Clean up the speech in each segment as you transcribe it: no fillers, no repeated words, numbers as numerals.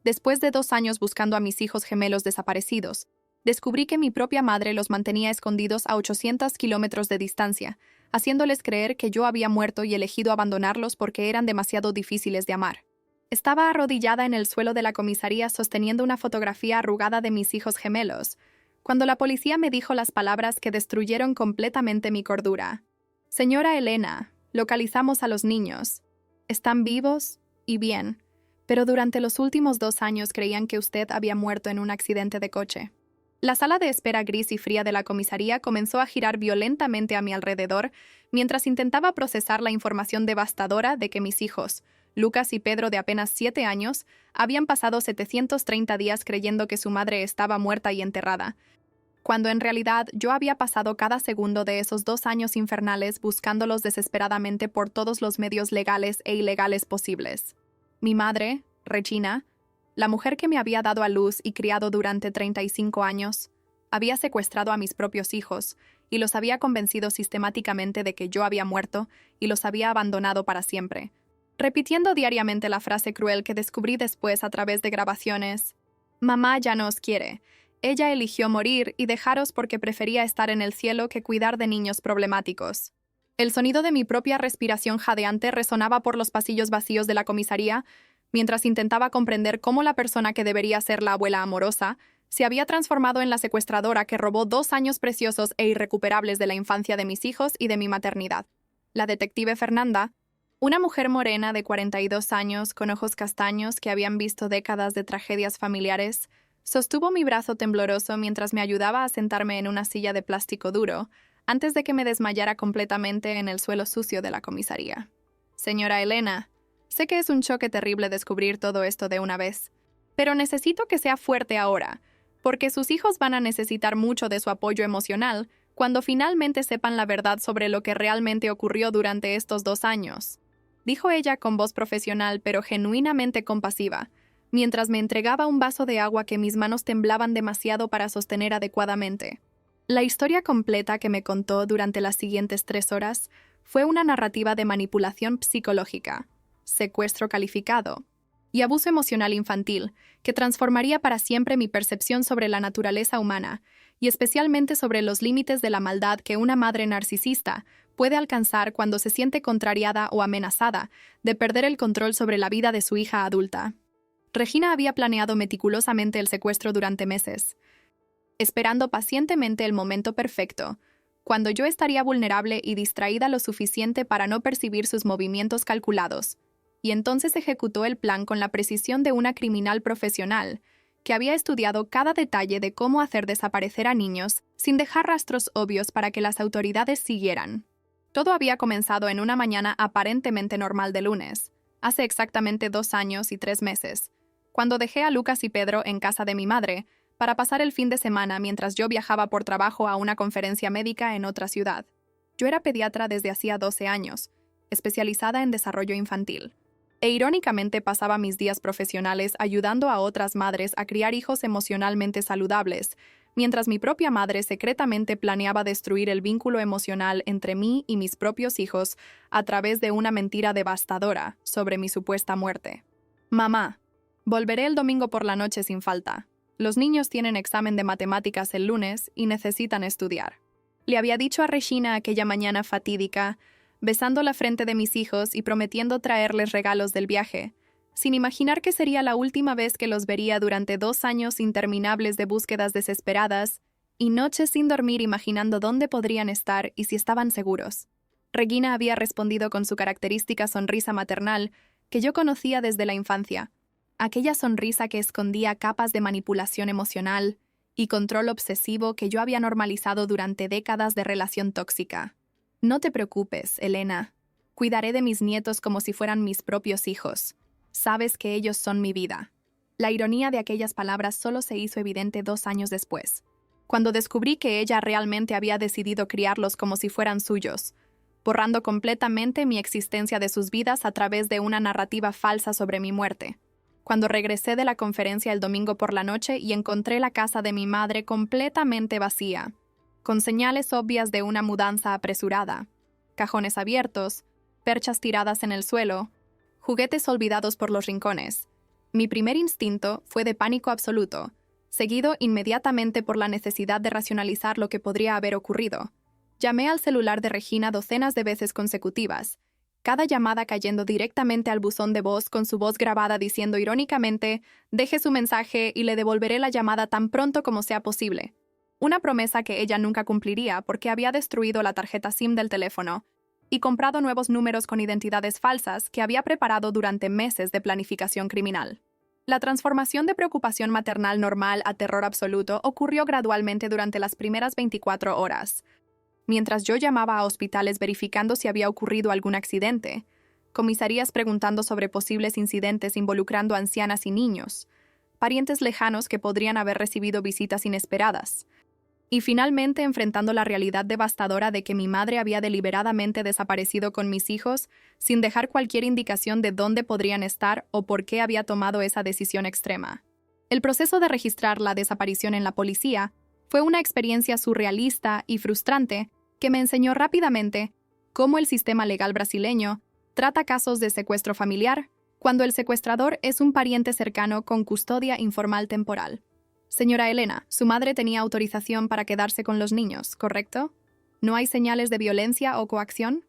Después de 2 años buscando a mis hijos gemelos desaparecidos, descubrí que mi propia madre los mantenía escondidos a 800 kilómetros de distancia, haciéndoles creer que yo había muerto y elegido abandonarlos porque eran demasiado difíciles de amar. Estaba arrodillada en el suelo de la comisaría sosteniendo una fotografía arrugada de mis hijos gemelos, cuando la policía me dijo las palabras que destruyeron completamente mi cordura. Señora Elena, localizamos a los niños. Están vivos y bien, pero durante los últimos 2 años creían que usted había muerto en un accidente de coche. La sala de espera gris y fría de la comisaría comenzó a girar violentamente a mi alrededor mientras intentaba procesar la información devastadora de que mis hijos, Lucas y Pedro de apenas 7 años, habían pasado 730 días creyendo que su madre estaba muerta y enterrada, cuando en realidad yo había pasado cada segundo de esos 2 años infernales buscándolos desesperadamente por todos los medios legales e ilegales posibles. Mi madre, Regina, la mujer que me había dado a luz y criado durante 35 años, había secuestrado a mis propios hijos y los había convencido sistemáticamente de que yo había muerto y los había abandonado para siempre, repitiendo diariamente la frase cruel que descubrí después a través de grabaciones: «Mamá ya no os quiere. Ella eligió morir y dejaros porque prefería estar en el cielo que cuidar de niños problemáticos». El sonido de mi propia respiración jadeante resonaba por los pasillos vacíos de la comisaría, mientras intentaba comprender cómo la persona que debería ser la abuela amorosa se había transformado en la secuestradora que robó 2 años preciosos e irrecuperables de la infancia de mis hijos y de mi maternidad. La detective Fernanda, una mujer morena de 42 años con ojos castaños que habían visto décadas de tragedias familiares, sostuvo mi brazo tembloroso mientras me ayudaba a sentarme en una silla de plástico duro, antes de que me desmayara completamente en el suelo sucio de la comisaría. «Señora Elena, sé que es un choque terrible descubrir todo esto de una vez, pero necesito que sea fuerte ahora, porque sus hijos van a necesitar mucho de su apoyo emocional cuando finalmente sepan la verdad sobre lo que realmente ocurrió durante estos 2 años», dijo ella con voz profesional pero genuinamente compasiva, mientras me entregaba un vaso de agua que mis manos temblaban demasiado para sostener adecuadamente. La historia completa que me contó durante las siguientes 3 horas fue una narrativa de manipulación psicológica, secuestro calificado y abuso emocional infantil que transformaría para siempre mi percepción sobre la naturaleza humana y especialmente sobre los límites de la maldad que una madre narcisista puede alcanzar cuando se siente contrariada o amenazada de perder el control sobre la vida de su hija adulta. Regina había planeado meticulosamente el secuestro durante meses, esperando pacientemente el momento perfecto, cuando yo estaría vulnerable y distraída lo suficiente para no percibir sus movimientos calculados, y entonces ejecutó el plan con la precisión de una criminal profesional, que había estudiado cada detalle de cómo hacer desaparecer a niños sin dejar rastros obvios para que las autoridades siguieran. Todo había comenzado en una mañana aparentemente normal de lunes, hace exactamente 2 años y 3 meses, cuando dejé a Lucas y Pedro en casa de mi madre para pasar el fin de semana mientras yo viajaba por trabajo a una conferencia médica en otra ciudad. Yo era pediatra desde hacía 12 años, especializada en desarrollo infantil, e irónicamente pasaba mis días profesionales ayudando a otras madres a criar hijos emocionalmente saludables, mientras mi propia madre secretamente planeaba destruir el vínculo emocional entre mí y mis propios hijos a través de una mentira devastadora sobre mi supuesta muerte. «Mamá, volveré el domingo por la noche sin falta. Los niños tienen examen de matemáticas el lunes y necesitan estudiar», le había dicho a Regina aquella mañana fatídica, besando la frente de mis hijos y prometiendo traerles regalos del viaje, sin imaginar que sería la última vez que los vería durante 2 años interminables de búsquedas desesperadas y noches sin dormir imaginando dónde podrían estar y si estaban seguros. Regina había respondido con su característica sonrisa maternal que yo conocía desde la infancia, aquella sonrisa que escondía capas de manipulación emocional y control obsesivo que yo había normalizado durante décadas de relación tóxica. «No te preocupes, Elena. Cuidaré de mis nietos como si fueran mis propios hijos. Sabes que ellos son mi vida». La ironía de aquellas palabras solo se hizo evidente 2 años después, cuando descubrí que ella realmente había decidido criarlos como si fueran suyos, borrando completamente mi existencia de sus vidas a través de una narrativa falsa sobre mi muerte. Cuando regresé de la conferencia el domingo por la noche y encontré la casa de mi madre completamente vacía, con señales obvias de una mudanza apresurada, cajones abiertos, perchas tiradas en el suelo, juguetes olvidados por los rincones, Mi primer instinto fue de pánico absoluto, seguido inmediatamente por la necesidad de racionalizar lo que podría haber ocurrido. Llamé al celular de Regina docenas de veces consecutivas, cada llamada cayendo directamente al buzón de voz con su voz grabada diciendo irónicamente, deje su mensaje y le devolveré la llamada tan pronto como sea posible. Una promesa que ella nunca cumpliría porque había destruido la tarjeta SIM del teléfono y comprado nuevos números con identidades falsas que había preparado durante meses de planificación criminal. La transformación de preocupación maternal normal a terror absoluto ocurrió gradualmente durante las primeras 24 horas. Mientras yo llamaba a hospitales verificando si había ocurrido algún accidente, comisarías preguntando sobre posibles incidentes involucrando ancianas y niños, parientes lejanos que podrían haber recibido visitas inesperadas, y finalmente enfrentando la realidad devastadora de que mi madre había deliberadamente desaparecido con mis hijos sin dejar cualquier indicación de dónde podrían estar o por qué había tomado esa decisión extrema. El proceso de registrar la desaparición en la policía fue una experiencia surrealista y frustrante que me enseñó rápidamente cómo el sistema legal brasileño trata casos de secuestro familiar cuando el secuestrador es un pariente cercano con custodia informal temporal. Señora Elena, su madre tenía autorización para quedarse con los niños, ¿correcto? ¿No hay señales de violencia o coacción?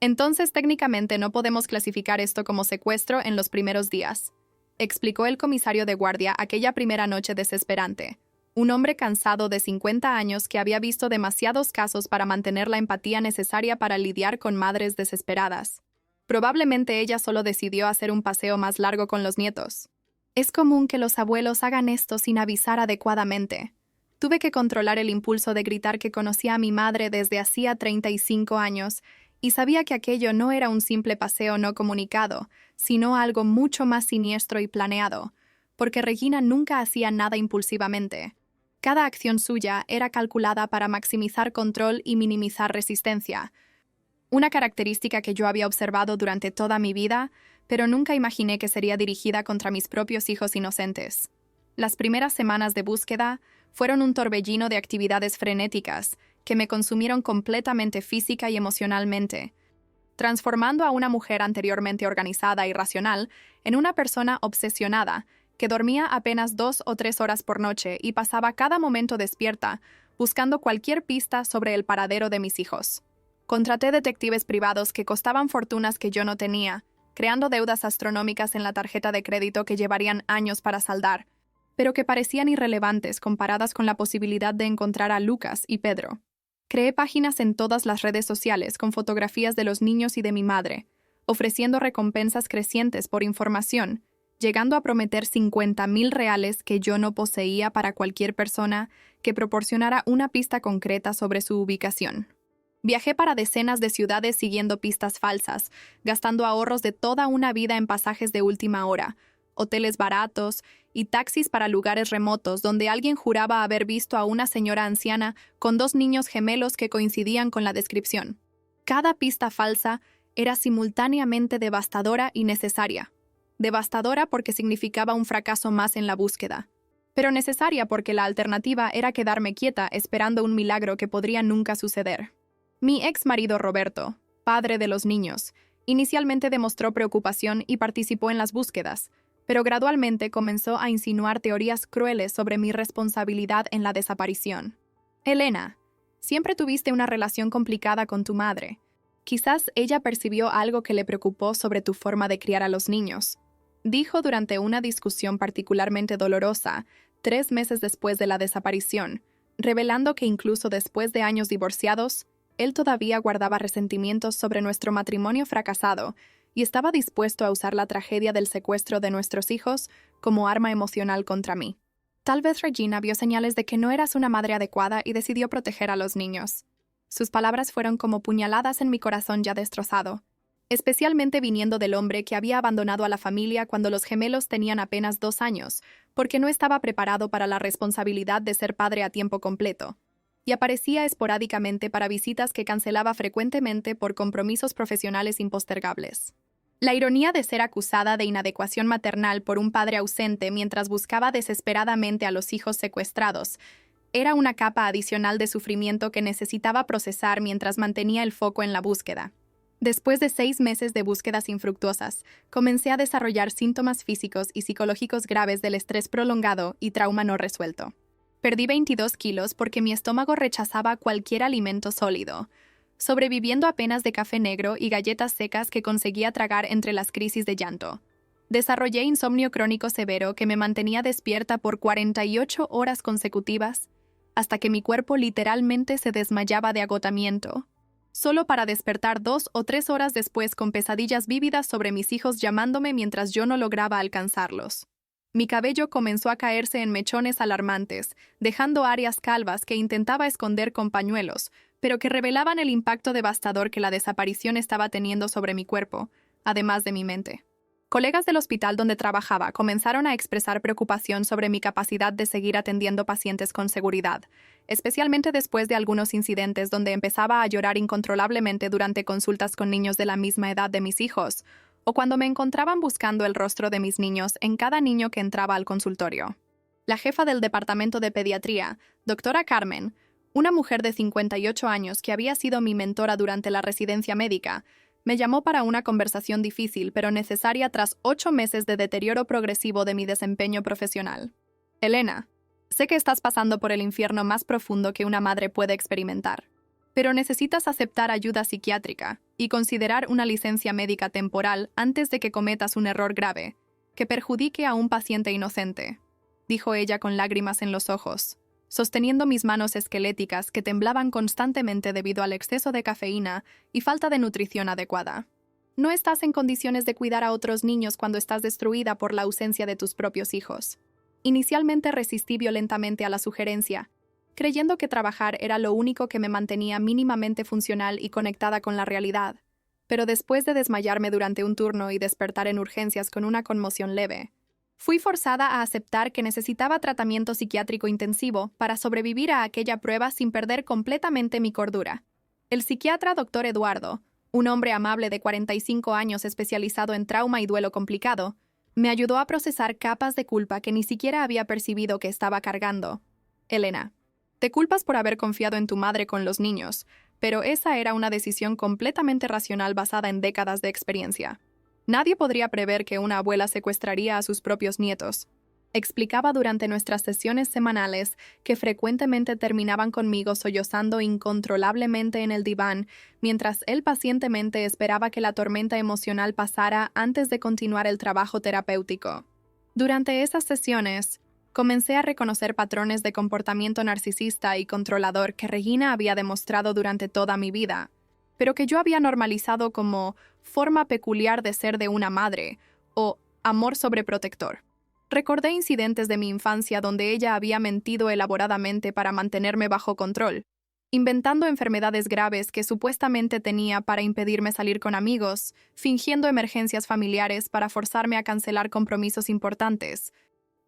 Entonces, técnicamente no podemos clasificar esto como secuestro en los primeros días, explicó el comisario de guardia aquella primera noche desesperante. Un hombre cansado de 50 años que había visto demasiados casos para mantener la empatía necesaria para lidiar con madres desesperadas. Probablemente ella solo decidió hacer un paseo más largo con los nietos. Es común que los abuelos hagan esto sin avisar adecuadamente. Tuve que controlar el impulso de gritar que conocía a mi madre desde hacía 35 años y sabía que aquello no era un simple paseo no comunicado, sino algo mucho más siniestro y planeado, porque Regina nunca hacía nada impulsivamente. Cada acción suya era calculada para maximizar control y minimizar resistencia, una característica que yo había observado durante toda mi vida, pero nunca imaginé que sería dirigida contra mis propios hijos inocentes. Las primeras semanas de búsqueda fueron un torbellino de actividades frenéticas que me consumieron completamente física y emocionalmente, transformando a una mujer anteriormente organizada y racional en una persona obsesionada que dormía apenas 2 o 3 horas por noche y pasaba cada momento despierta, buscando cualquier pista sobre el paradero de mis hijos. Contraté detectives privados que costaban fortunas que yo no tenía, creando deudas astronómicas en la tarjeta de crédito que llevarían años para saldar, pero que parecían irrelevantes comparadas con la posibilidad de encontrar a Lucas y Pedro. Creé páginas en todas las redes sociales con fotografías de los niños y de mi madre, ofreciendo recompensas crecientes por información, llegando a prometer 50,000 reales que yo no poseía para cualquier persona que proporcionara una pista concreta sobre su ubicación. Viajé para decenas de ciudades siguiendo pistas falsas, gastando ahorros de toda una vida en pasajes de última hora, hoteles baratos y taxis para lugares remotos donde alguien juraba haber visto a una señora anciana con 2 niños gemelos que coincidían con la descripción. Cada pista falsa era simultáneamente devastadora y necesaria. Devastadora porque significaba un fracaso más en la búsqueda, pero necesaria porque la alternativa era quedarme quieta esperando un milagro que podría nunca suceder. Mi ex marido Roberto, padre de los niños, inicialmente demostró preocupación y participó en las búsquedas, pero gradualmente comenzó a insinuar teorías crueles sobre mi responsabilidad en la desaparición. Elena, siempre tuviste una relación complicada con tu madre. Quizás ella percibió algo que le preocupó sobre tu forma de criar a los niños, dijo durante una discusión particularmente dolorosa, 3 meses después de la desaparición, revelando que incluso después de años divorciados, él todavía guardaba resentimientos sobre nuestro matrimonio fracasado y estaba dispuesto a usar la tragedia del secuestro de nuestros hijos como arma emocional contra mí. Tal vez Regina vio señales de que no eras una madre adecuada y decidió proteger a los niños. Sus palabras fueron como puñaladas en mi corazón ya destrozado, especialmente viniendo del hombre que había abandonado a la familia cuando los gemelos tenían apenas 2 años, porque no estaba preparado para la responsabilidad de ser padre a tiempo completo, y aparecía esporádicamente para visitas que cancelaba frecuentemente por compromisos profesionales impostergables. La ironía de ser acusada de inadecuación maternal por un padre ausente mientras buscaba desesperadamente a los hijos secuestrados era una capa adicional de sufrimiento que necesitaba procesar mientras mantenía el foco en la búsqueda. Después de 6 meses de búsquedas infructuosas, comencé a desarrollar síntomas físicos y psicológicos graves del estrés prolongado y trauma no resuelto. Perdí 22 kilos porque mi estómago rechazaba cualquier alimento sólido, sobreviviendo apenas de café negro y galletas secas que conseguía tragar entre las crisis de llanto. Desarrollé insomnio crónico severo que me mantenía despierta por 48 horas consecutivas, hasta que mi cuerpo literalmente se desmayaba de agotamiento, solo para despertar 2 o 3 horas después con pesadillas vívidas sobre mis hijos llamándome mientras yo no lograba alcanzarlos. Mi cabello comenzó a caerse en mechones alarmantes, dejando áreas calvas que intentaba esconder con pañuelos, pero que revelaban el impacto devastador que la desaparición estaba teniendo sobre mi cuerpo, además de mi mente. Colegas del hospital donde trabajaba comenzaron a expresar preocupación sobre mi capacidad de seguir atendiendo pacientes con seguridad, especialmente después de algunos incidentes donde empezaba a llorar incontrolablemente durante consultas con niños de la misma edad de mis hijos, o cuando me encontraban buscando el rostro de mis niños en cada niño que entraba al consultorio. La jefa del departamento de pediatría, doctora Carmen, una mujer de 58 años que había sido mi mentora durante la residencia médica, me llamó para una conversación difícil pero necesaria tras 8 meses de deterioro progresivo de mi desempeño profesional. Elena, sé que estás pasando por el infierno más profundo que una madre puede experimentar, pero necesitas aceptar ayuda psiquiátrica y considerar una licencia médica temporal antes de que cometas un error grave, que perjudique a un paciente inocente, dijo ella con lágrimas en los ojos, sosteniendo mis manos esqueléticas que temblaban constantemente debido al exceso de cafeína y falta de nutrición adecuada. No estás en condiciones de cuidar a otros niños cuando estás destruida por la ausencia de tus propios hijos. Inicialmente resistí violentamente a la sugerencia, creyendo que trabajar era lo único que me mantenía mínimamente funcional y conectada con la realidad, pero después de desmayarme durante un turno y despertar en urgencias con una conmoción leve, fui forzada a aceptar que necesitaba tratamiento psiquiátrico intensivo para sobrevivir a aquella prueba sin perder completamente mi cordura. El psiquiatra Dr. Eduardo, un hombre amable de 45 años especializado en trauma y duelo complicado, me ayudó a procesar capas de culpa que ni siquiera había percibido que estaba cargando. Elena, te culpas por haber confiado en tu madre con los niños, pero esa era una decisión completamente racional basada en décadas de experiencia. Nadie podría prever que una abuela secuestraría a sus propios nietos. Explicaba durante nuestras sesiones semanales que frecuentemente terminaban conmigo sollozando incontrolablemente en el diván, mientras él pacientemente esperaba que la tormenta emocional pasara antes de continuar el trabajo terapéutico. Durante esas sesiones, comencé a reconocer patrones de comportamiento narcisista y controlador que Regina había demostrado durante toda mi vida, pero que yo había normalizado como forma peculiar de ser de una madre o amor sobreprotector. Recordé incidentes de mi infancia donde ella había mentido elaboradamente para mantenerme bajo control, inventando enfermedades graves que supuestamente tenía para impedirme salir con amigos, fingiendo emergencias familiares para forzarme a cancelar compromisos importantes,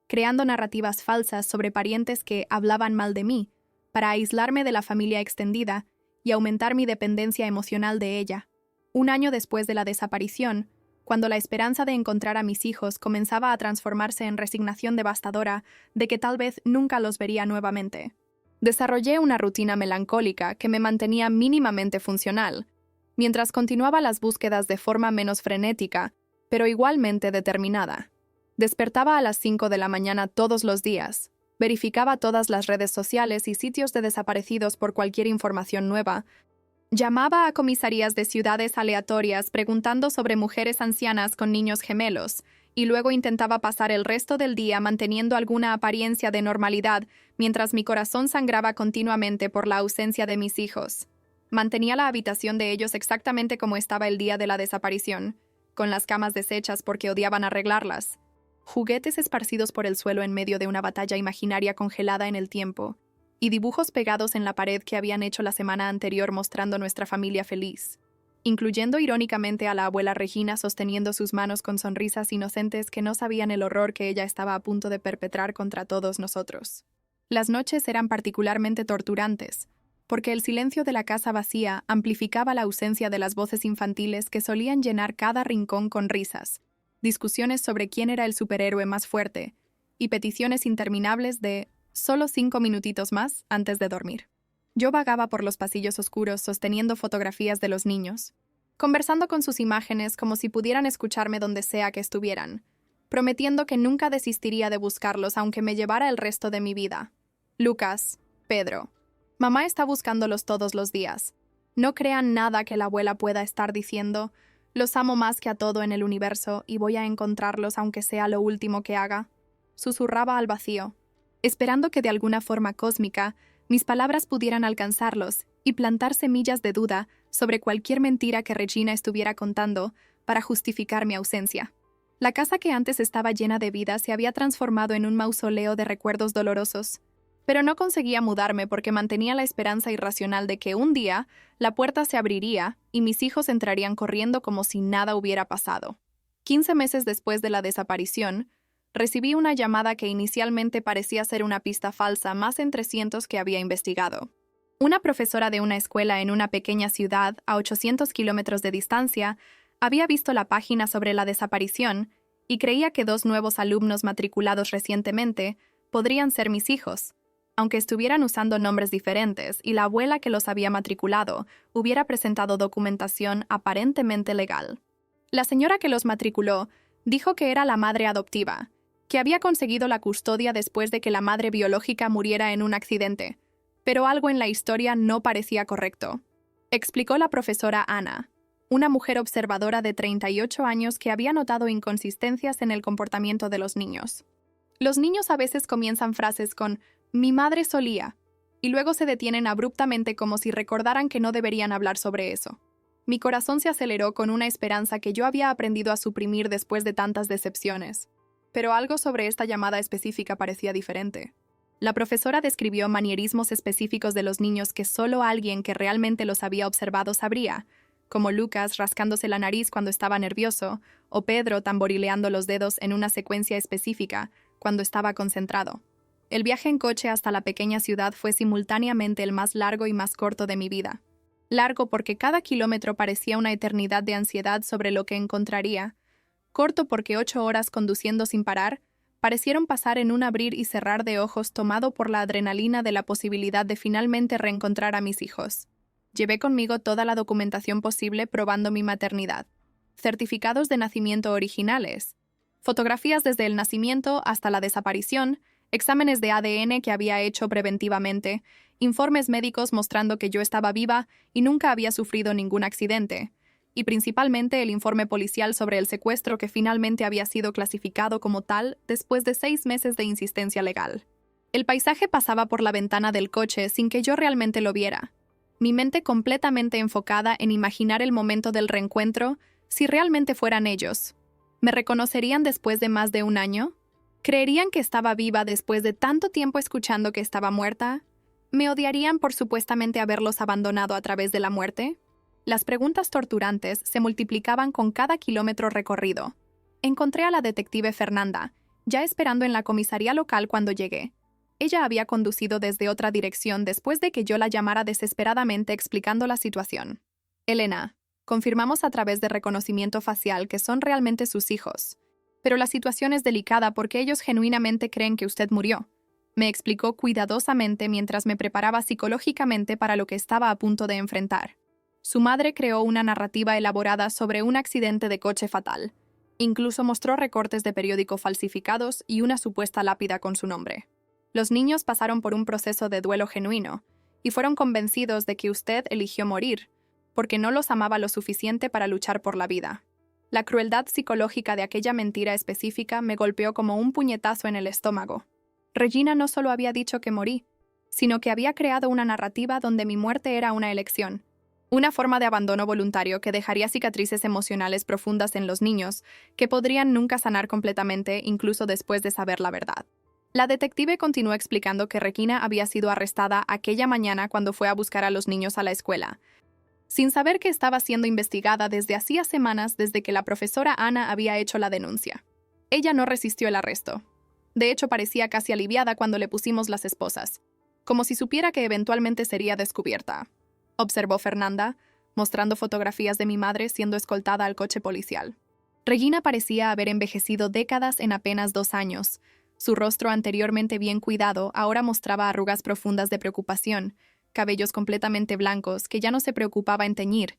creando narrativas falsas sobre parientes que hablaban mal de mí, para aislarme de la familia extendida y aumentar mi dependencia emocional de ella. Un año después de la desaparición, cuando la esperanza de encontrar a mis hijos comenzaba a transformarse en resignación devastadora de que tal vez nunca los vería nuevamente, desarrollé una rutina melancólica que me mantenía mínimamente funcional, mientras continuaba las búsquedas de forma menos frenética, pero igualmente determinada. Despertaba a las 5 de la mañana todos los días, verificaba todas las redes sociales y sitios de desaparecidos por cualquier información nueva, llamaba a comisarías de ciudades aleatorias preguntando sobre mujeres ancianas con niños gemelos, y luego intentaba pasar el resto del día manteniendo alguna apariencia de normalidad mientras mi corazón sangraba continuamente por la ausencia de mis hijos. Mantenía la habitación de ellos exactamente como estaba el día de la desaparición, con las camas deshechas porque odiaban arreglarlas, juguetes esparcidos por el suelo en medio de una batalla imaginaria congelada en el tiempo, y dibujos pegados en la pared que habían hecho la semana anterior mostrando nuestra familia feliz, incluyendo irónicamente a la abuela Regina sosteniendo sus manos con sonrisas inocentes que no sabían el horror que ella estaba a punto de perpetrar contra todos nosotros. Las noches eran particularmente torturantes, porque el silencio de la casa vacía amplificaba la ausencia de las voces infantiles que solían llenar cada rincón con risas, discusiones sobre quién era el superhéroe más fuerte, y peticiones interminables de solo 5 minutitos más antes de dormir. Yo vagaba por los pasillos oscuros sosteniendo fotografías de los niños, conversando con sus imágenes como si pudieran escucharme donde sea que estuvieran, prometiendo que nunca desistiría de buscarlos aunque me llevara el resto de mi vida. Lucas, Pedro. Mamá está buscándolos todos los días. No crean nada que la abuela pueda estar diciendo. Los amo más que a todo en el universo y voy a encontrarlos aunque sea lo último que haga. Susurraba al vacío, esperando que de alguna forma cósmica mis palabras pudieran alcanzarlos y plantar semillas de duda sobre cualquier mentira que Regina estuviera contando para justificar mi ausencia. La casa que antes estaba llena de vida se había transformado en un mausoleo de recuerdos dolorosos, pero no conseguía mudarme porque mantenía la esperanza irracional de que un día la puerta se abriría y mis hijos entrarían corriendo como si nada hubiera pasado. 15 meses después de la desaparición, recibí una llamada que inicialmente parecía ser una pista falsa más entre cientos que había investigado. Una profesora de una escuela en una pequeña ciudad a 800 kilómetros de distancia había visto la página sobre la desaparición y creía que 2 nuevos alumnos matriculados recientemente podrían ser mis hijos, aunque estuvieran usando nombres diferentes y la abuela que los había matriculado hubiera presentado documentación aparentemente legal. La señora que los matriculó dijo que era la madre adoptiva, que había conseguido la custodia después de que la madre biológica muriera en un accidente, pero algo en la historia no parecía correcto. Explicó la profesora Ana, una mujer observadora de 38 años que había notado inconsistencias en el comportamiento de los niños. Los niños a veces comienzan frases con «mi madre solía», y luego se detienen abruptamente como si recordaran que no deberían hablar sobre eso. Mi corazón se aceleró con una esperanza que yo había aprendido a suprimir después de tantas decepciones. Pero algo sobre esta llamada específica parecía diferente. La profesora describió manierismos específicos de los niños que solo alguien que realmente los había observado sabría, como Lucas rascándose la nariz cuando estaba nervioso, o Pedro tamborileando los dedos en una secuencia específica cuando estaba concentrado. El viaje en coche hasta la pequeña ciudad fue simultáneamente el más largo y más corto de mi vida. Largo porque cada kilómetro parecía una eternidad de ansiedad sobre lo que encontraría. Corto porque 8 horas conduciendo sin parar parecieron pasar en un abrir y cerrar de ojos tomado por la adrenalina de la posibilidad de finalmente reencontrar a mis hijos. Llevé conmigo toda la documentación posible probando mi maternidad. Certificados de nacimiento originales, fotografías desde el nacimiento hasta la desaparición, exámenes de ADN que había hecho preventivamente, informes médicos mostrando que yo estaba viva y nunca había sufrido ningún accidente, y principalmente el informe policial sobre el secuestro que finalmente había sido clasificado como tal después de 6 meses de insistencia legal. El paisaje pasaba por la ventana del coche sin que yo realmente lo viera. Mi mente completamente enfocada en imaginar el momento del reencuentro si realmente fueran ellos. ¿Me reconocerían después de más de un año? ¿Creerían que estaba viva después de tanto tiempo escuchando que estaba muerta? ¿Me odiarían por supuestamente haberlos abandonado a través de la muerte? Las preguntas torturantes se multiplicaban con cada kilómetro recorrido. Encontré a la detective Fernanda, ya esperando en la comisaría local cuando llegué. Ella había conducido desde otra dirección después de que yo la llamara desesperadamente explicando la situación. Elena, confirmamos a través de reconocimiento facial que son realmente sus hijos. Pero la situación es delicada porque ellos genuinamente creen que usted murió. Me explicó cuidadosamente mientras me preparaba psicológicamente para lo que estaba a punto de enfrentar. Su madre creó una narrativa elaborada sobre un accidente de coche fatal. Incluso mostró recortes de periódico falsificados y una supuesta lápida con su nombre. Los niños pasaron por un proceso de duelo genuino y fueron convencidos de que usted eligió morir porque no los amaba lo suficiente para luchar por la vida. La crueldad psicológica de aquella mentira específica me golpeó como un puñetazo en el estómago. Regina no solo había dicho que morí, sino que había creado una narrativa donde mi muerte era una elección. Una forma de abandono voluntario que dejaría cicatrices emocionales profundas en los niños, que podrían nunca sanar completamente incluso después de saber la verdad. La detective continuó explicando que Regina había sido arrestada aquella mañana cuando fue a buscar a los niños a la escuela, sin saber que estaba siendo investigada desde hacía semanas desde que la profesora Ana había hecho la denuncia. Ella no resistió el arresto. De hecho, parecía casi aliviada cuando le pusimos las esposas, como si supiera que eventualmente sería descubierta, observó Fernanda, mostrando fotografías de mi madre siendo escoltada al coche policial. Regina parecía haber envejecido décadas en apenas 2 años. Su rostro anteriormente bien cuidado ahora mostraba arrugas profundas de preocupación, cabellos completamente blancos que ya no se preocupaba en teñir,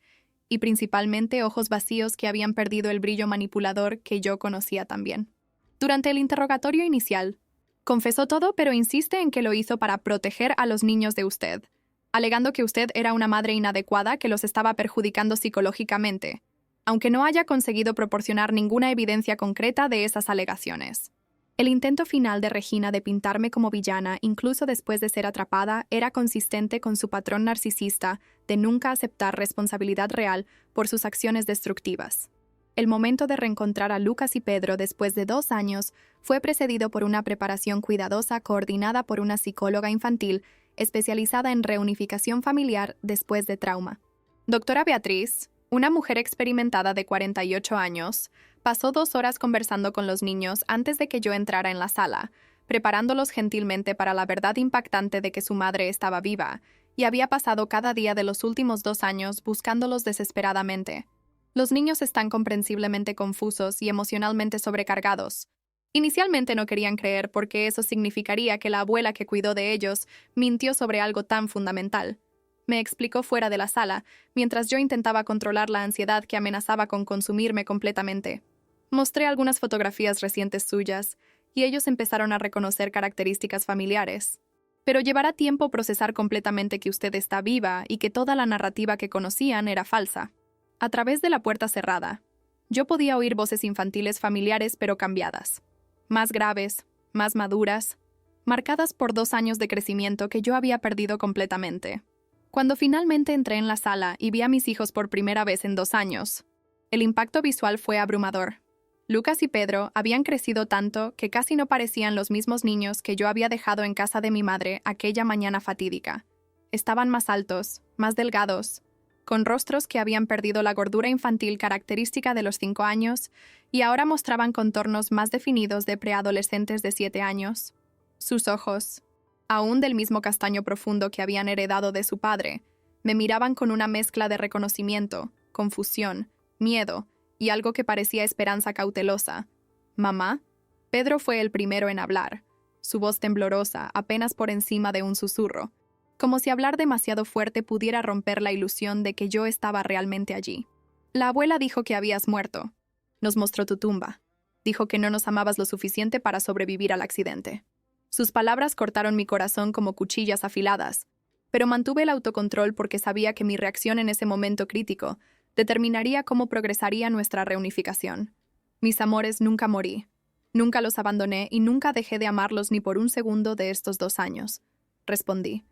y principalmente ojos vacíos que habían perdido el brillo manipulador que yo conocía también. Durante el interrogatorio inicial, confesó todo, pero insiste en que lo hizo para proteger a los niños de usted, alegando que usted era una madre inadecuada que los estaba perjudicando psicológicamente, aunque no haya conseguido proporcionar ninguna evidencia concreta de esas alegaciones. El intento final de Regina de pintarme como villana, incluso después de ser atrapada, era consistente con su patrón narcisista de nunca aceptar responsabilidad real por sus acciones destructivas. El momento de reencontrar a Lucas y Pedro después de 2 años fue precedido por una preparación cuidadosa coordinada por una psicóloga infantil especializada en reunificación familiar después de trauma. Doctora Beatriz, una mujer experimentada de 48 años, pasó 2 horas conversando con los niños antes de que yo entrara en la sala, preparándolos gentilmente para la verdad impactante de que su madre estaba viva, y había pasado cada día de los últimos 2 años buscándolos desesperadamente. Los niños están comprensiblemente confusos y emocionalmente sobrecargados. Inicialmente no querían creer porque eso significaría que la abuela que cuidó de ellos mintió sobre algo tan fundamental. Me explicó fuera de la sala, mientras yo intentaba controlar la ansiedad que amenazaba con consumirme completamente. Mostré algunas fotografías recientes suyas, y ellos empezaron a reconocer características familiares. Pero llevará tiempo procesar completamente que usted está viva y que toda la narrativa que conocían era falsa. A través de la puerta cerrada, yo podía oír voces infantiles familiares pero cambiadas. Más graves, más maduras, marcadas por 2 años de crecimiento que yo había perdido completamente. Cuando finalmente entré en la sala y vi a mis hijos por primera vez en 2 años, el impacto visual fue abrumador. Lucas y Pedro habían crecido tanto que casi no parecían los mismos niños que yo había dejado en casa de mi madre aquella mañana fatídica. Estaban más altos, más delgados, con rostros que habían perdido la gordura infantil característica de los 5 años y ahora mostraban contornos más definidos de preadolescentes de 7 años. Sus ojos, aún del mismo castaño profundo que habían heredado de su padre, me miraban con una mezcla de reconocimiento, confusión, miedo y algo que parecía esperanza cautelosa. «¿Mamá?» Pedro fue el primero en hablar, su voz temblorosa apenas por encima de un susurro, como si hablar demasiado fuerte pudiera romper la ilusión de que yo estaba realmente allí. «La abuela dijo que habías muerto. Nos mostró tu tumba. Dijo que no nos amabas lo suficiente para sobrevivir al accidente». Sus palabras cortaron mi corazón como cuchillas afiladas, pero mantuve el autocontrol porque sabía que mi reacción en ese momento crítico determinaría cómo progresaría nuestra reunificación. Mis amores, nunca morí. Nunca los abandoné y nunca dejé de amarlos ni por un segundo de estos 2 años, respondí,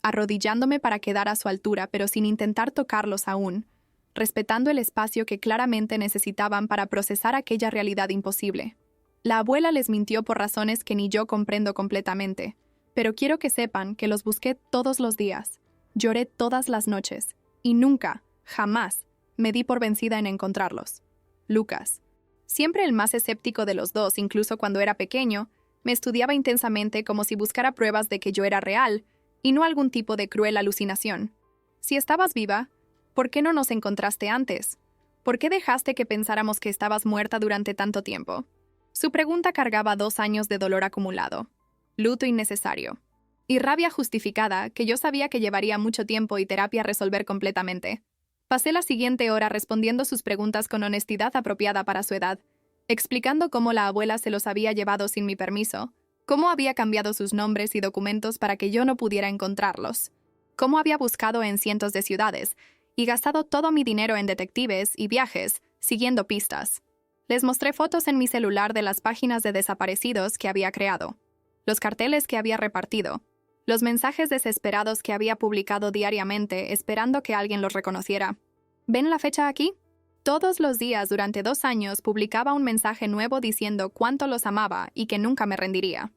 arrodillándome para quedar a su altura pero sin intentar tocarlos aún, respetando el espacio que claramente necesitaban para procesar aquella realidad imposible. La abuela les mintió por razones que ni yo comprendo completamente, pero quiero que sepan que los busqué todos los días, lloré todas las noches, y nunca, jamás, me di por vencida en encontrarlos. Lucas, siempre el más escéptico de los dos, incluso cuando era pequeño, me estudiaba intensamente como si buscara pruebas de que yo era real, y no algún tipo de cruel alucinación. Si estabas viva, ¿por qué no nos encontraste antes? ¿Por qué dejaste que pensáramos que estabas muerta durante tanto tiempo? Su pregunta cargaba 2 años de dolor acumulado, luto innecesario, y rabia justificada que yo sabía que llevaría mucho tiempo y terapia resolver completamente. Pasé la siguiente hora respondiendo sus preguntas con honestidad apropiada para su edad, explicando cómo la abuela se los había llevado sin mi permiso, cómo había cambiado sus nombres y documentos para que yo no pudiera encontrarlos, cómo había buscado en cientos de ciudades y gastado todo mi dinero en detectives y viajes, siguiendo pistas. Les mostré fotos en mi celular de las páginas de desaparecidos que había creado, los carteles que había repartido, los mensajes desesperados que había publicado diariamente esperando que alguien los reconociera. ¿Ven la fecha aquí? Todos los días durante 2 años publicaba un mensaje nuevo diciendo cuánto los amaba y que nunca me rendiría.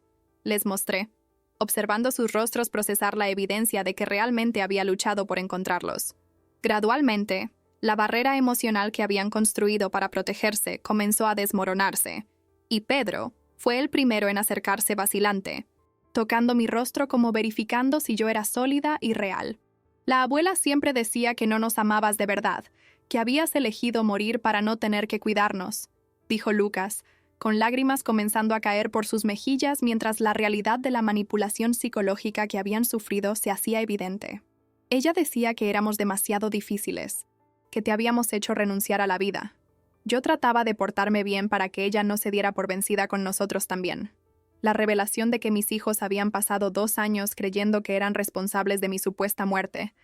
Les mostré, observando sus rostros procesar la evidencia de que realmente había luchado por encontrarlos. Gradualmente, la barrera emocional que habían construido para protegerse comenzó a desmoronarse, y Pedro fue el primero en acercarse vacilante, tocando mi rostro como verificando si yo era sólida y real. La abuela siempre decía que no nos amabas de verdad, que habías elegido morir para no tener que cuidarnos, dijo Lucas, con lágrimas comenzando a caer por sus mejillas mientras la realidad de la manipulación psicológica que habían sufrido se hacía evidente. Ella decía que éramos demasiado difíciles, que te habíamos hecho renunciar a la vida. Yo trataba de portarme bien para que ella no se diera por vencida con nosotros también. La revelación de que mis hijos habían pasado 2 años creyendo que eran responsables de mi supuesta muerte,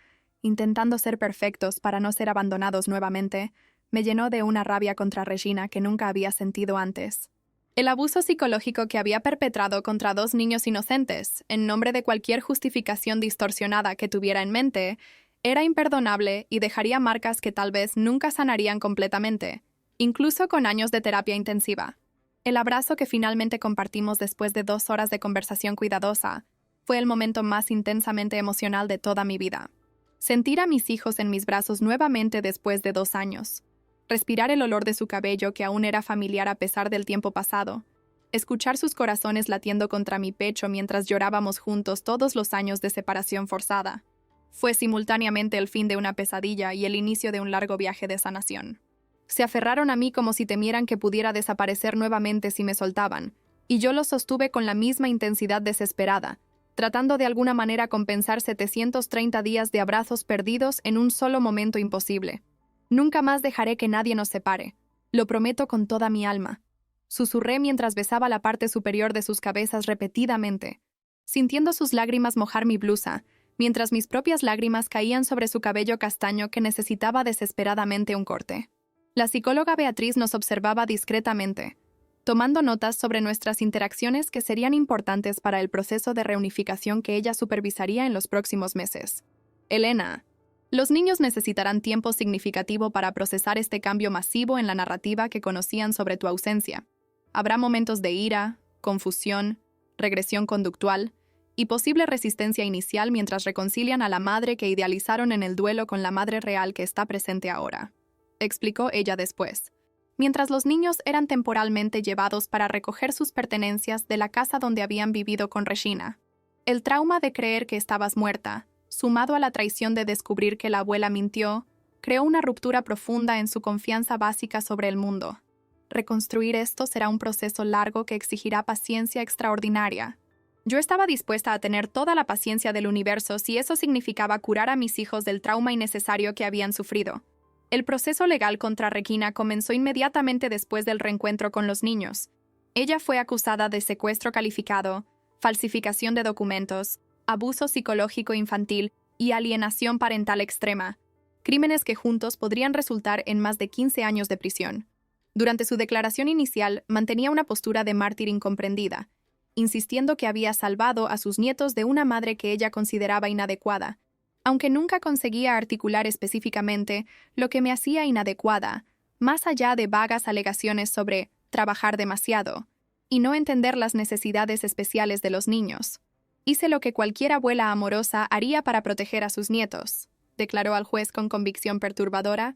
intentando ser perfectos para no ser abandonados nuevamente, me llenó de una rabia contra Regina que nunca había sentido antes. El abuso psicológico que había perpetrado contra 2 niños inocentes, en nombre de cualquier justificación distorsionada que tuviera en mente, era imperdonable y dejaría marcas que tal vez nunca sanarían completamente, incluso con años de terapia intensiva. El abrazo que finalmente compartimos después de 2 horas de conversación cuidadosa fue el momento más intensamente emocional de toda mi vida. Sentir a mis hijos en mis brazos nuevamente después de 2 años. Respirar el olor de su cabello que aún era familiar a pesar del tiempo pasado. Escuchar sus corazones latiendo contra mi pecho mientras llorábamos juntos todos los años de separación forzada. Fue simultáneamente el fin de una pesadilla y el inicio de un largo viaje de sanación. Se aferraron a mí como si temieran que pudiera desaparecer nuevamente si me soltaban, y yo los sostuve con la misma intensidad desesperada, tratando de alguna manera compensar 730 días de abrazos perdidos en un solo momento imposible. Nunca más dejaré que nadie nos separe. Lo prometo con toda mi alma. Susurré mientras besaba la parte superior de sus cabezas repetidamente, sintiendo sus lágrimas mojar mi blusa, mientras mis propias lágrimas caían sobre su cabello castaño que necesitaba desesperadamente un corte. La psicóloga Beatriz nos observaba discretamente, tomando notas sobre nuestras interacciones que serían importantes para el proceso de reunificación que ella supervisaría en los próximos meses. Elena, los niños necesitarán tiempo significativo para procesar este cambio masivo en la narrativa que conocían sobre tu ausencia. Habrá momentos de ira, confusión, regresión conductual y posible resistencia inicial mientras reconcilian a la madre que idealizaron en el duelo con la madre real que está presente ahora, explicó ella después, mientras los niños eran temporalmente llevados para recoger sus pertenencias de la casa donde habían vivido con Regina. El trauma de creer que estabas muerta, sumado a la traición de descubrir que la abuela mintió, creó una ruptura profunda en su confianza básica sobre el mundo. Reconstruir esto será un proceso largo que exigirá paciencia extraordinaria. Yo estaba dispuesta a tener toda la paciencia del universo si eso significaba curar a mis hijos del trauma innecesario que habían sufrido. El proceso legal contra Regina comenzó inmediatamente después del reencuentro con los niños. Ella fue acusada de secuestro calificado, falsificación de documentos, abuso psicológico infantil y alienación parental extrema, crímenes que juntos podrían resultar en más de 15 años de prisión. Durante su declaración inicial, mantenía una postura de mártir incomprendida, insistiendo que había salvado a sus nietos de una madre que ella consideraba inadecuada, aunque nunca conseguía articular específicamente lo que me hacía inadecuada, más allá de vagas alegaciones sobre trabajar demasiado y no entender las necesidades especiales de los niños. Hice lo que cualquier abuela amorosa haría para proteger a sus nietos, declaró al juez con convicción perturbadora,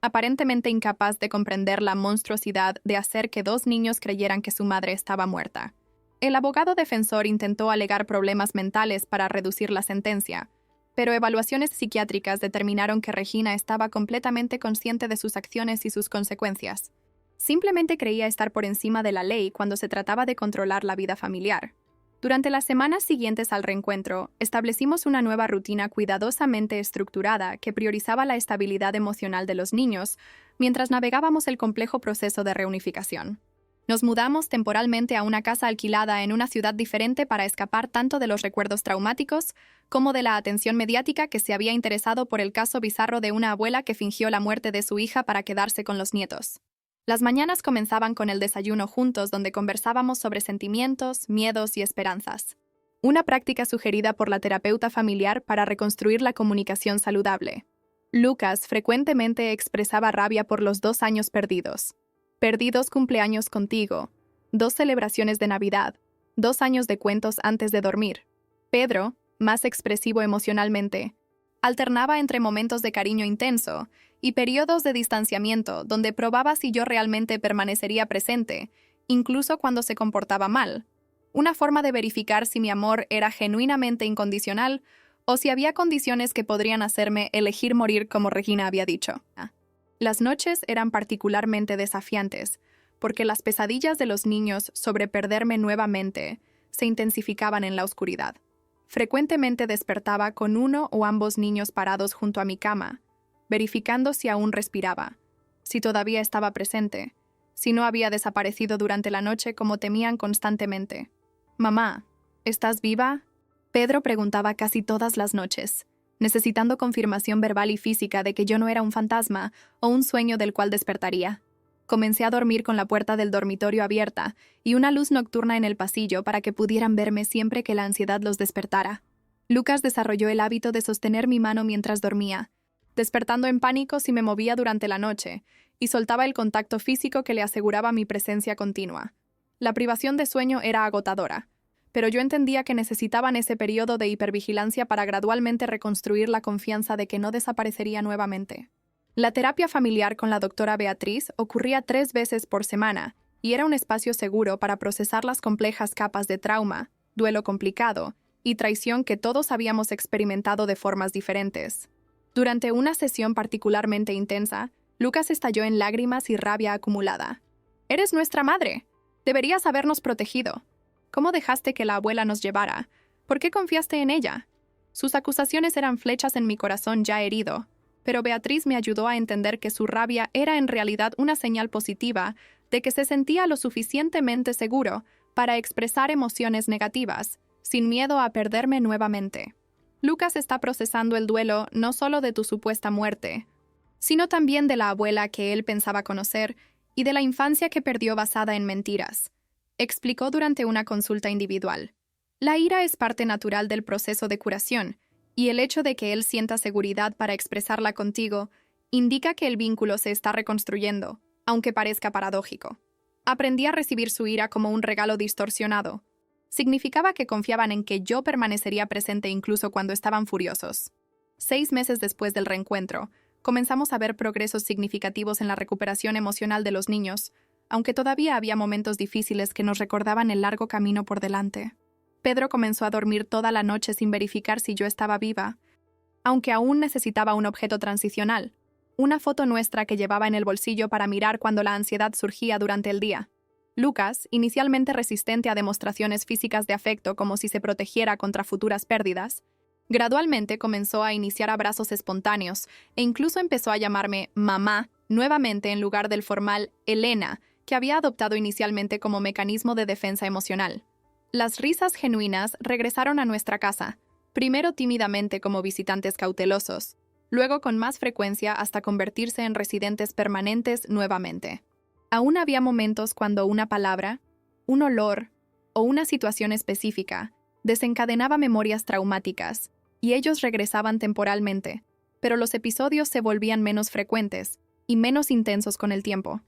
aparentemente incapaz de comprender la monstruosidad de hacer que 2 niños creyeran que su madre estaba muerta. El abogado defensor intentó alegar problemas mentales para reducir la sentencia, pero evaluaciones psiquiátricas determinaron que Regina estaba completamente consciente de sus acciones y sus consecuencias. Simplemente creía estar por encima de la ley cuando se trataba de controlar la vida familiar. Durante las semanas siguientes al reencuentro, establecimos una nueva rutina cuidadosamente estructurada que priorizaba la estabilidad emocional de los niños mientras navegábamos el complejo proceso de reunificación. Nos mudamos temporalmente a una casa alquilada en una ciudad diferente para escapar tanto de los recuerdos traumáticos como de la atención mediática que se había interesado por el caso bizarro de una abuela que fingió la muerte de su hija para quedarse con los nietos. Las mañanas comenzaban con el desayuno juntos donde conversábamos sobre sentimientos, miedos y esperanzas. Una práctica sugerida por la terapeuta familiar para reconstruir la comunicación saludable. Lucas frecuentemente expresaba rabia por los 2 años perdidos. Perdí 2 cumpleaños contigo, 2 celebraciones de Navidad, 2 años de cuentos antes de dormir. Pedro, más expresivo emocionalmente, alternaba entre momentos de cariño intenso y periodos de distanciamiento donde probaba si yo realmente permanecería presente, incluso cuando se comportaba mal. Una forma de verificar si mi amor era genuinamente incondicional o si había condiciones que podrían hacerme elegir morir como Regina había dicho. Las noches eran particularmente desafiantes, porque las pesadillas de los niños sobre perderme nuevamente se intensificaban en la oscuridad. Frecuentemente despertaba con uno o ambos niños parados junto a mi cama, verificando si aún respiraba, si todavía estaba presente, si no había desaparecido durante la noche como temían constantemente. «Mamá, ¿estás viva?», Pedro preguntaba casi todas las noches, necesitando confirmación verbal y física de que yo no era un fantasma o un sueño del cual despertaría. Comencé a dormir con la puerta del dormitorio abierta y una luz nocturna en el pasillo para que pudieran verme siempre que la ansiedad los despertara. Lucas desarrolló el hábito de sostener mi mano mientras dormía, despertando en pánico si me movía durante la noche, y soltaba el contacto físico que le aseguraba mi presencia continua. La privación de sueño era agotadora, pero yo entendía que necesitaban ese periodo de hipervigilancia para gradualmente reconstruir la confianza de que no desaparecería nuevamente. La terapia familiar con la doctora Beatriz ocurría 3 veces por semana y era un espacio seguro para procesar las complejas capas de trauma, duelo complicado y traición que todos habíamos experimentado de formas diferentes. Durante una sesión particularmente intensa, Lucas estalló en lágrimas y rabia acumulada. «Eres nuestra madre. Deberías habernos protegido. ¿Cómo dejaste que la abuela nos llevara? ¿Por qué confiaste en ella?». Sus acusaciones eran flechas en mi corazón ya herido, pero Beatriz me ayudó a entender que su rabia era en realidad una señal positiva de que se sentía lo suficientemente seguro para expresar emociones negativas, sin miedo a perderme nuevamente. «Lucas está procesando el duelo no solo de tu supuesta muerte, sino también de la abuela que él pensaba conocer y de la infancia que perdió basada en mentiras», explicó durante una consulta individual. «La ira es parte natural del proceso de curación, y el hecho de que él sienta seguridad para expresarla contigo indica que el vínculo se está reconstruyendo, aunque parezca paradójico. Aprendí a recibir su ira como un regalo distorsionado. Significaba que confiaban en que yo permanecería presente incluso cuando estaban furiosos. 6 meses después del reencuentro, comenzamos a ver progresos significativos en la recuperación emocional de los niños, aunque todavía había momentos difíciles que nos recordaban el largo camino por delante. Pedro comenzó a dormir toda la noche sin verificar si yo estaba viva, aunque aún necesitaba un objeto transicional, una foto nuestra que llevaba en el bolsillo para mirar cuando la ansiedad surgía durante el día. Lucas, inicialmente resistente a demostraciones físicas de afecto como si se protegiera contra futuras pérdidas, gradualmente comenzó a iniciar abrazos espontáneos e incluso empezó a llamarme mamá nuevamente en lugar del formal Elena, que había adoptado inicialmente como mecanismo de defensa emocional. Las risas genuinas regresaron a nuestra casa, primero tímidamente como visitantes cautelosos, luego con más frecuencia hasta convertirse en residentes permanentes nuevamente. Aún había momentos cuando una palabra, un olor o una situación específica desencadenaba memorias traumáticas, y ellos regresaban temporalmente, pero los episodios se volvían menos frecuentes y menos intensos con el tiempo.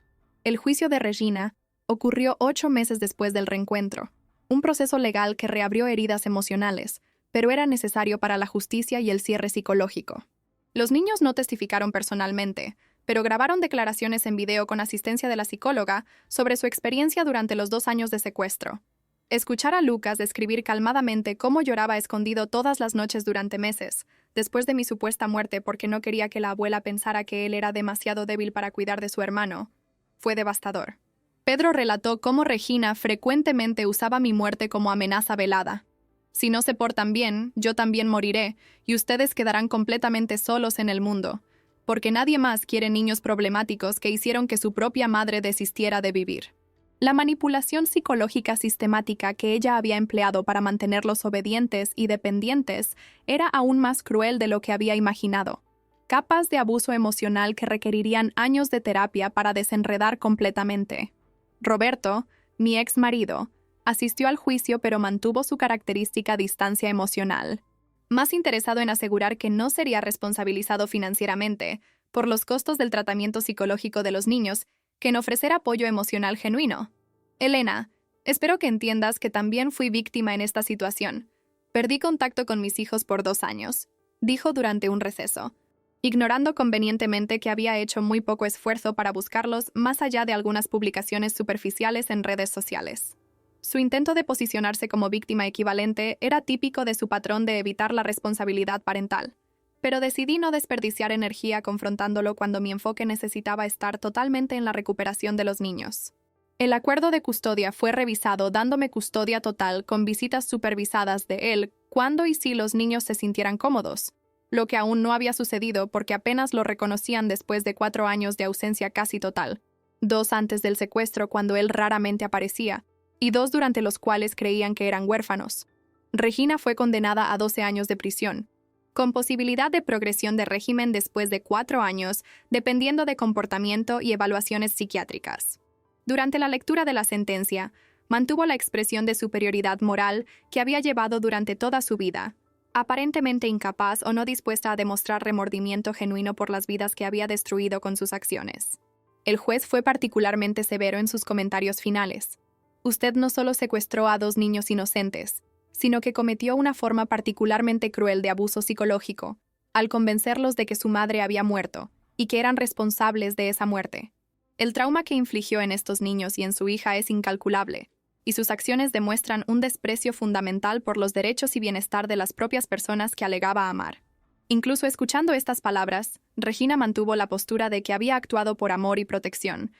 El juicio de Regina ocurrió 8 meses después del reencuentro, un proceso legal que reabrió heridas emocionales, pero era necesario para la justicia y el cierre psicológico. Los niños no testificaron personalmente, pero grabaron declaraciones en video con asistencia de la psicóloga sobre su experiencia durante los 2 años de secuestro. Escuchar a Lucas describir calmadamente cómo lloraba escondido todas las noches durante meses, después de mi supuesta muerte porque no quería que la abuela pensara que él era demasiado débil para cuidar de su hermano, fue devastador. Pedro relató cómo Regina frecuentemente usaba mi muerte como amenaza velada. «Si no se portan bien, yo también moriré, y ustedes quedarán completamente solos en el mundo, porque nadie más quiere niños problemáticos que hicieron que su propia madre desistiera de vivir». La manipulación psicológica sistemática que ella había empleado para mantenerlos obedientes y dependientes era aún más cruel de lo que había imaginado. Capas de abuso emocional que requerirían años de terapia para desenredar completamente. Roberto, mi ex marido, asistió al juicio pero mantuvo su característica distancia emocional, más interesado en asegurar que no sería responsabilizado financieramente por los costos del tratamiento psicológico de los niños que en ofrecer apoyo emocional genuino. «Elena, espero que entiendas que también fui víctima en esta situación. Perdí contacto con mis hijos por 2 años», dijo durante un receso, ignorando convenientemente que había hecho muy poco esfuerzo para buscarlos más allá de algunas publicaciones superficiales en redes sociales. Su intento de posicionarse como víctima equivalente era típico de su patrón de evitar la responsabilidad parental. Pero decidí no desperdiciar energía confrontándolo cuando mi enfoque necesitaba estar totalmente en la recuperación de los niños. El acuerdo de custodia fue revisado dándome custodia total con visitas supervisadas de él cuando y si los niños se sintieran cómodos. lo que aún no había sucedido porque apenas lo reconocían después de 4 años de ausencia casi total, 2 antes del secuestro cuando él raramente aparecía, y 2 durante los cuales creían que eran huérfanos. Regina fue condenada a 12 años de prisión, con posibilidad de progresión de régimen después de 4 años, dependiendo de comportamiento y evaluaciones psiquiátricas. Durante la lectura de la sentencia, mantuvo la expresión de superioridad moral que había llevado durante toda su vida, aparentemente incapaz o no dispuesta a demostrar remordimiento genuino por las vidas que había destruido con sus acciones. El juez fue particularmente severo en sus comentarios finales. Usted no solo secuestró a 2 niños inocentes, sino que cometió una forma particularmente cruel de abuso psicológico, al convencerlos de que su madre había muerto y que eran responsables de esa muerte. El trauma que infligió en estos niños y en su hija es incalculable, y sus acciones demuestran un desprecio fundamental por los derechos y bienestar de las propias personas que alegaba amar. Incluso escuchando estas palabras, Regina mantuvo la postura de que había actuado por amor y protección,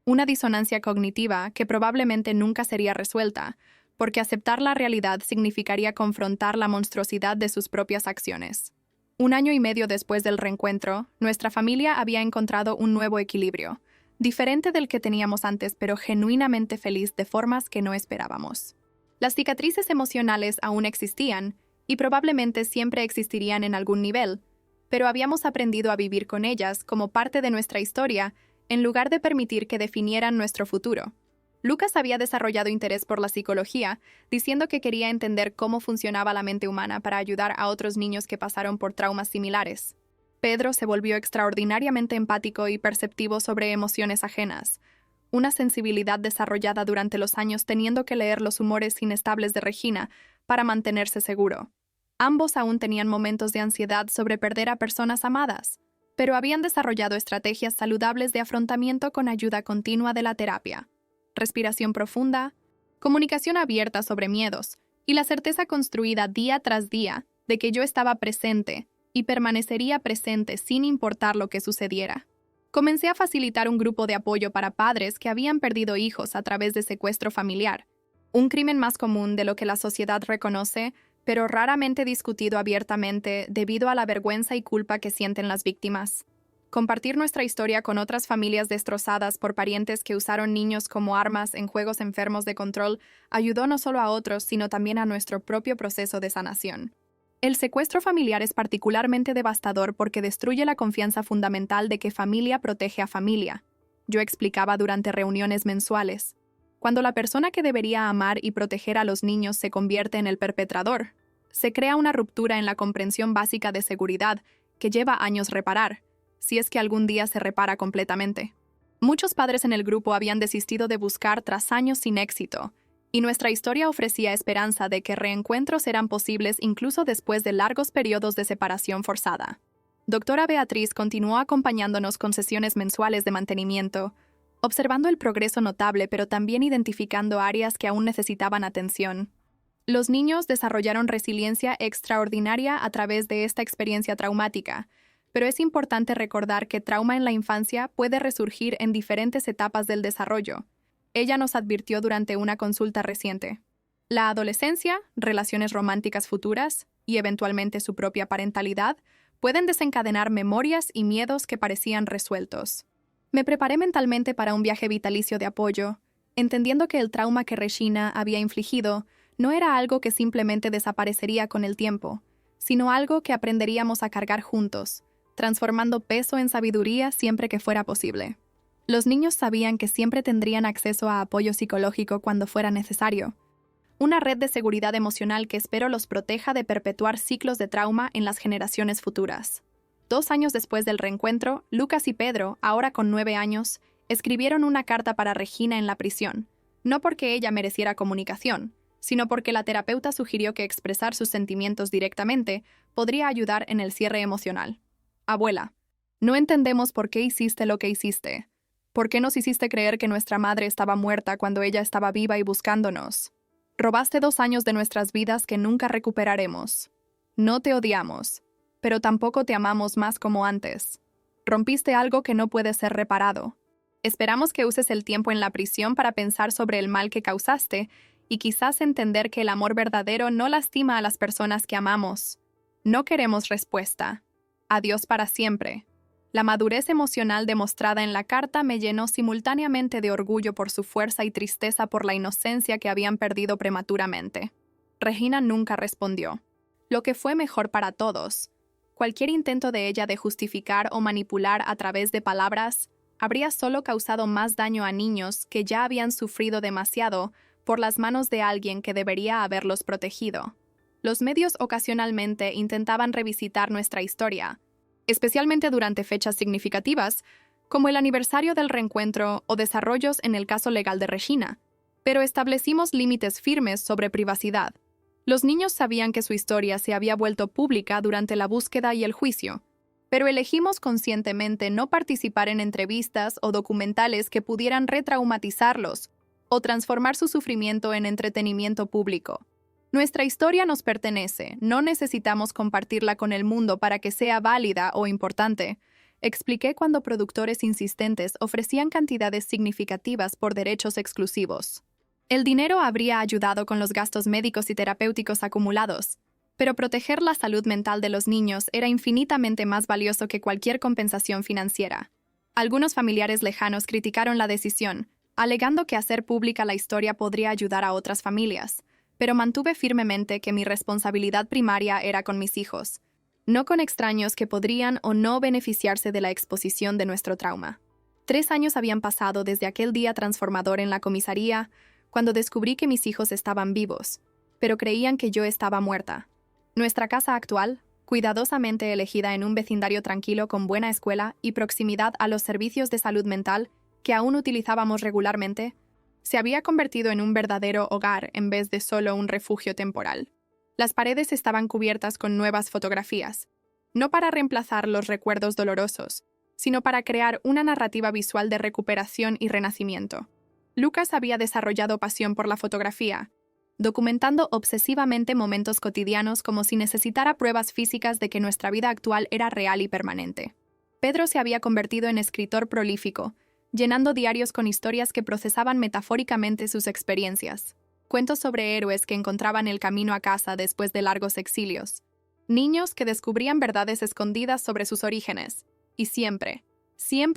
una disonancia cognitiva que probablemente nunca sería resuelta, porque aceptar la realidad significaría confrontar la monstruosidad de sus propias acciones. 1 año y medio después del reencuentro, nuestra familia había encontrado un nuevo equilibrio, diferente del que teníamos antes, pero genuinamente feliz de formas que no esperábamos. Las cicatrices emocionales aún existían, y probablemente siempre existirían en algún nivel, pero habíamos aprendido a vivir con ellas como parte de nuestra historia, en lugar de permitir que definieran nuestro futuro. Lucas había desarrollado interés por la psicología, diciendo que quería entender cómo funcionaba la mente humana para ayudar a otros niños que pasaron por traumas similares. Pedro se volvió extraordinariamente empático y perceptivo sobre emociones ajenas, una sensibilidad desarrollada durante los años teniendo que leer los humores inestables de Regina para mantenerse seguro. Ambos aún tenían momentos de ansiedad sobre perder a personas amadas, pero habían desarrollado estrategias saludables de afrontamiento con ayuda continua de la terapia. Respiración profunda, comunicación abierta sobre miedos y la certeza construida día tras día de que yo estaba presente y permanecería presente sin importar lo que sucediera. Comencé a facilitar un grupo de apoyo para padres que habían perdido hijos a través de secuestro familiar, un crimen más común de lo que la sociedad reconoce, pero raramente discutido abiertamente debido a la vergüenza y culpa que sienten las víctimas. Compartir nuestra historia con otras familias destrozadas por parientes que usaron niños como armas en juegos enfermos de control ayudó no solo a otros, sino también a nuestro propio proceso de sanación. El secuestro familiar es particularmente devastador porque destruye la confianza fundamental de que familia protege a familia. Yo explicaba durante reuniones mensuales. Cuando la persona que debería amar y proteger a los niños se convierte en el perpetrador, se crea una ruptura en la comprensión básica de seguridad que lleva años reparar, si es que algún día se repara completamente. Muchos padres en el grupo habían desistido de buscar tras años sin éxito, y nuestra historia ofrecía esperanza de que reencuentros eran posibles incluso después de largos periodos de separación forzada. Doctora Beatriz continuó acompañándonos con sesiones mensuales de mantenimiento, observando el progreso notable pero también identificando áreas que aún necesitaban atención. Los niños desarrollaron resiliencia extraordinaria a través de esta experiencia traumática, pero es importante recordar que trauma en la infancia puede resurgir en diferentes etapas del desarrollo. Ella nos advirtió durante una consulta reciente. La adolescencia, relaciones románticas futuras y eventualmente su propia parentalidad pueden desencadenar memorias y miedos que parecían resueltos. Me preparé mentalmente para un viaje vitalicio de apoyo, entendiendo que el trauma que Regina había infligido no era algo que simplemente desaparecería con el tiempo, sino algo que aprenderíamos a cargar juntos, transformando peso en sabiduría siempre que fuera posible. Los niños sabían que siempre tendrían acceso a apoyo psicológico cuando fuera necesario, una red de seguridad emocional que espero los proteja de perpetuar ciclos de trauma en las generaciones futuras. 2 años después del reencuentro, Lucas y Pedro, ahora con 9 años, escribieron una carta para Regina en la prisión, no porque ella mereciera comunicación, sino porque la terapeuta sugirió que expresar sus sentimientos directamente podría ayudar en el cierre emocional. Abuela, no entendemos por qué hiciste lo que hiciste. ¿Por qué nos hiciste creer que nuestra madre estaba muerta cuando ella estaba viva y buscándonos? Robaste 2 años de nuestras vidas que nunca recuperaremos. No te odiamos, pero tampoco te amamos más como antes. Rompiste algo que no puede ser reparado. Esperamos que uses el tiempo en la prisión para pensar sobre el mal que causaste y quizás entender que el amor verdadero no lastima a las personas que amamos. No queremos respuesta. Adiós para siempre. La madurez emocional demostrada en la carta me llenó simultáneamente de orgullo por su fuerza y tristeza por la inocencia que habían perdido prematuramente. Regina nunca respondió, lo que fue mejor para todos. Cualquier intento de ella de justificar o manipular a través de palabras habría solo causado más daño a niños que ya habían sufrido demasiado por las manos de alguien que debería haberlos protegido. Los medios ocasionalmente intentaban revisitar nuestra historia, especialmente durante fechas significativas, como el aniversario del reencuentro o desarrollos en el caso legal de Regina, pero establecimos límites firmes sobre privacidad. Los niños sabían que su historia se había vuelto pública durante la búsqueda y el juicio, pero elegimos conscientemente no participar en entrevistas o documentales que pudieran retraumatizarlos o transformar su sufrimiento en entretenimiento público. Nuestra historia nos pertenece, no necesitamos compartirla con el mundo para que sea válida o importante, expliqué cuando productores insistentes ofrecían cantidades significativas por derechos exclusivos. El dinero habría ayudado con los gastos médicos y terapéuticos acumulados, pero proteger la salud mental de los niños era infinitamente más valioso que cualquier compensación financiera. Algunos familiares lejanos criticaron la decisión, alegando que hacer pública la historia podría ayudar a otras familias, pero mantuve firmemente que mi responsabilidad primaria era con mis hijos, no con extraños que podrían o no beneficiarse de la exposición de nuestro trauma. 3 años habían pasado desde aquel día transformador en la comisaría, cuando descubrí que mis hijos estaban vivos, pero creían que yo estaba muerta. Nuestra casa actual, cuidadosamente elegida en un vecindario tranquilo con buena escuela y proximidad a los servicios de salud mental que aún utilizábamos regularmente, se había convertido en un verdadero hogar en vez de solo un refugio temporal. Las paredes estaban cubiertas con nuevas fotografías, no para reemplazar los recuerdos dolorosos, sino para crear una narrativa visual de recuperación y renacimiento. Lucas había desarrollado pasión por la fotografía, documentando obsesivamente momentos cotidianos como si necesitara pruebas físicas de que nuestra vida actual era real y permanente. Pedro se había convertido en escritor prolífico, llenando diarios con historias que procesaban metafóricamente sus experiencias. Cuentos sobre héroes que encontraban el camino a casa después de largos exilios. Niños que descubrían verdades escondidas sobre sus orígenes. Y siempre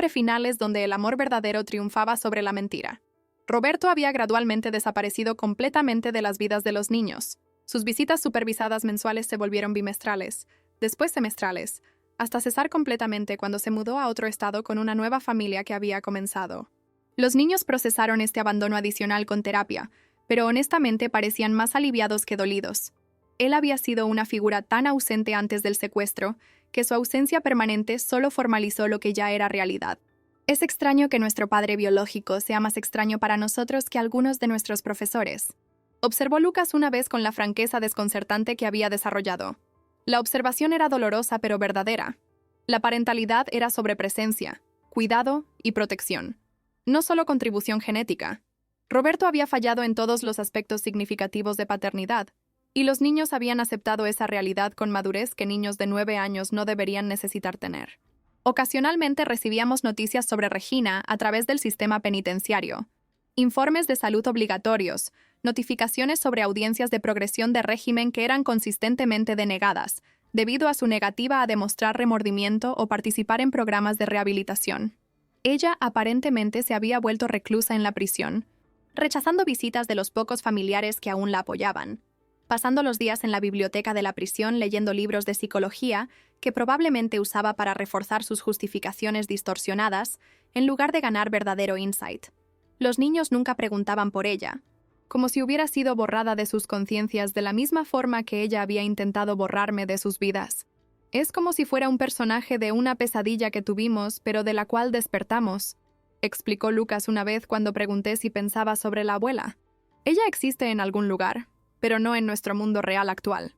finales donde el amor verdadero triunfaba sobre la mentira. Roberto había gradualmente desaparecido completamente de las vidas de los niños. Sus visitas supervisadas mensuales se volvieron bimestrales, después semestrales, hasta cesar completamente cuando se mudó a otro estado con una nueva familia que había comenzado. Los niños procesaron este abandono adicional con terapia, pero honestamente parecían más aliviados que dolidos. Él había sido una figura tan ausente antes del secuestro que su ausencia permanente solo formalizó lo que ya era realidad. Es extraño que nuestro padre biológico sea más extraño para nosotros que algunos de nuestros profesores, observó Lucas una vez con la franqueza desconcertante que había desarrollado. La observación era dolorosa pero verdadera. La parentalidad era sobrepresencia, cuidado y protección. No solo contribución genética. Roberto había fallado en todos los aspectos significativos de paternidad, y los niños habían aceptado esa realidad con madurez que niños de 9 años no deberían necesitar tener. Ocasionalmente recibíamos noticias sobre Regina a través del sistema penitenciario, informes de salud obligatorios, notificaciones sobre audiencias de progresión de régimen que eran consistentemente denegadas, debido a su negativa a demostrar remordimiento o participar en programas de rehabilitación. Ella aparentemente se había vuelto reclusa en la prisión, rechazando visitas de los pocos familiares que aún la apoyaban, pasando los días en la biblioteca de la prisión leyendo libros de psicología que probablemente usaba para reforzar sus justificaciones distorsionadas, en lugar de ganar verdadero insight. Los niños nunca preguntaban por ella, como si hubiera sido borrada de sus conciencias de la misma forma que ella había intentado borrarme de sus vidas. Es como si fuera un personaje de una pesadilla que tuvimos, pero de la cual despertamos, explicó Lucas una vez cuando pregunté si pensaba sobre la abuela. Ella existe en algún lugar, pero no en nuestro mundo real actual.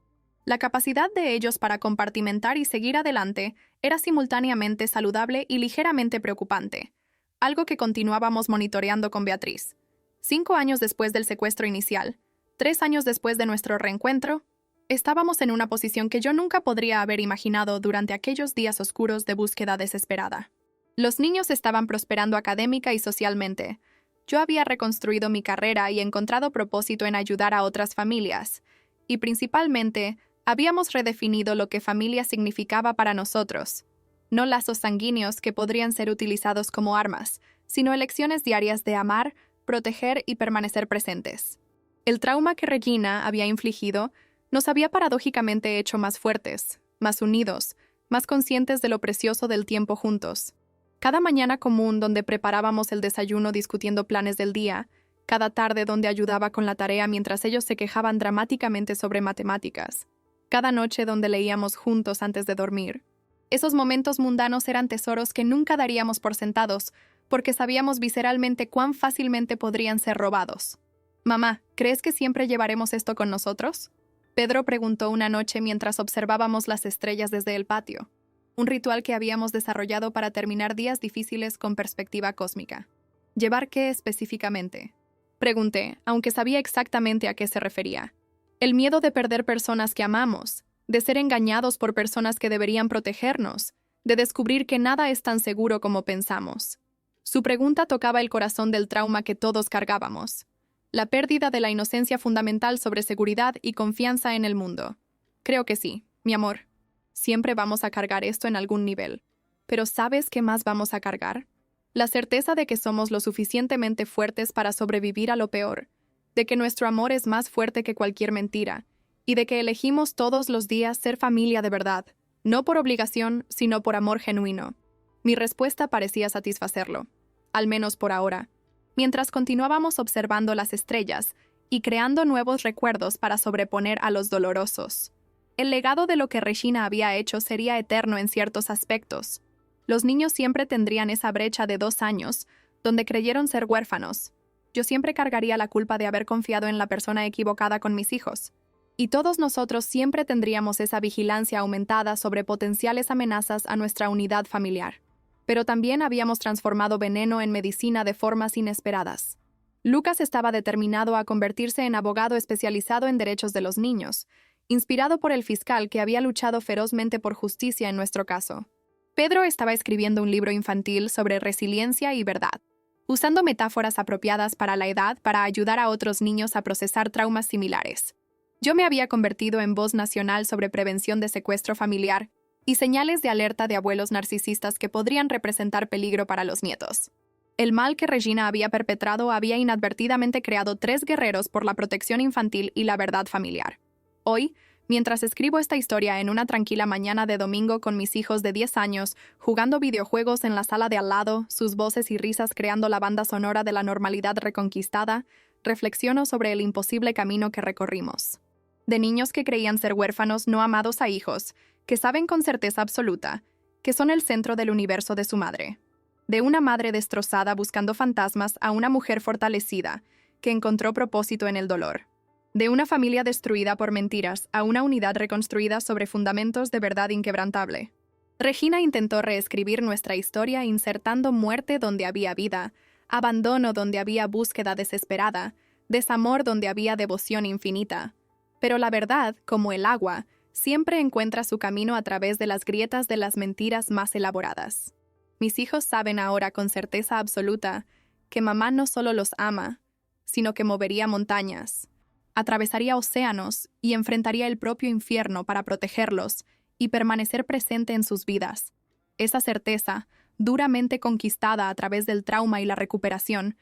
La capacidad de ellos para compartimentar y seguir adelante era simultáneamente saludable y ligeramente preocupante, algo que continuábamos monitoreando con Beatriz. 5 años después del secuestro inicial, 3 años después de nuestro reencuentro, estábamos en una posición que yo nunca podría haber imaginado durante aquellos días oscuros de búsqueda desesperada. Los niños estaban prosperando académica y socialmente. Yo había reconstruido mi carrera y encontrado propósito en ayudar a otras familias, y principalmente Habíamos redefinido lo que familia significaba para nosotros. No lazos sanguíneos que podrían ser utilizados como armas, sino elecciones diarias de amar, proteger y permanecer presentes. El trauma que Regina había infligido nos había paradójicamente hecho más fuertes, más unidos, más conscientes de lo precioso del tiempo juntos. Cada mañana común donde preparábamos el desayuno discutiendo planes del día, cada tarde donde ayudaba con la tarea mientras ellos se quejaban dramáticamente sobre matemáticas, cada noche donde leíamos juntos antes de dormir. Esos momentos mundanos eran tesoros que nunca daríamos por sentados, porque sabíamos visceralmente cuán fácilmente podrían ser robados. «Mamá, ¿crees que siempre llevaremos esto con nosotros?», Pedro preguntó una noche mientras observábamos las estrellas desde el patio, un ritual que habíamos desarrollado para terminar días difíciles con perspectiva cósmica. ¿Llevar qué específicamente?, pregunté, aunque sabía exactamente a qué se refería. El miedo de perder personas que amamos, de ser engañados por personas que deberían protegernos, de descubrir que nada es tan seguro como pensamos. Su pregunta tocaba el corazón del trauma que todos cargábamos. La pérdida de la inocencia fundamental sobre seguridad y confianza en el mundo. Creo que sí, mi amor. Siempre vamos a cargar esto en algún nivel. Pero ¿sabes qué más vamos a cargar? La certeza de que somos lo suficientemente fuertes para sobrevivir a lo peor, de que nuestro amor es más fuerte que cualquier mentira, y de que elegimos todos los días ser familia de verdad, no por obligación, sino por amor genuino. Mi respuesta parecía satisfacerlo, al menos por ahora. Mientras continuábamos observando las estrellas y creando nuevos recuerdos para sobreponer a los dolorosos. El legado de lo que Regina había hecho sería eterno en ciertos aspectos. Los niños siempre tendrían esa brecha de 2 años, donde creyeron ser huérfanos. Yo siempre cargaría la culpa de haber confiado en la persona equivocada con mis hijos. Y todos nosotros siempre tendríamos esa vigilancia aumentada sobre potenciales amenazas a nuestra unidad familiar. Pero también habíamos transformado veneno en medicina de formas inesperadas. Lucas estaba determinado a convertirse en abogado especializado en derechos de los niños, inspirado por el fiscal que había luchado ferozmente por justicia en nuestro caso. Pedro estaba escribiendo un libro infantil sobre resiliencia y verdad, usando metáforas apropiadas para la edad para ayudar a otros niños a procesar traumas similares. Yo me había convertido en voz nacional sobre prevención de secuestro familiar y señales de alerta de abuelos narcisistas que podrían representar peligro para los nietos. El mal que Regina había perpetrado había inadvertidamente creado 3 guerreros por la protección infantil y la verdad familiar. Hoy, mientras escribo esta historia en una tranquila mañana de domingo con mis hijos de 10 años, jugando videojuegos en la sala de al lado, sus voces y risas creando la banda sonora de la normalidad reconquistada, reflexiono sobre el imposible camino que recorrimos. De niños que creían ser huérfanos no amados a hijos, que saben con certeza absoluta que son el centro del universo de su madre. De una madre destrozada buscando fantasmas a una mujer fortalecida que encontró propósito en el dolor. De una familia destruida por mentiras a una unidad reconstruida sobre fundamentos de verdad inquebrantable. Regina intentó reescribir nuestra historia insertando muerte donde había vida, abandono donde había búsqueda desesperada, desamor donde había devoción infinita. Pero la verdad, como el agua, siempre encuentra su camino a través de las grietas de las mentiras más elaboradas. Mis hijos saben ahora con certeza absoluta que mamá no solo los ama, sino que movería montañas, atravesaría océanos y enfrentaría el propio infierno para protegerlos y permanecer presente en sus vidas. Esa certeza, duramente conquistada a través del trauma y la recuperación,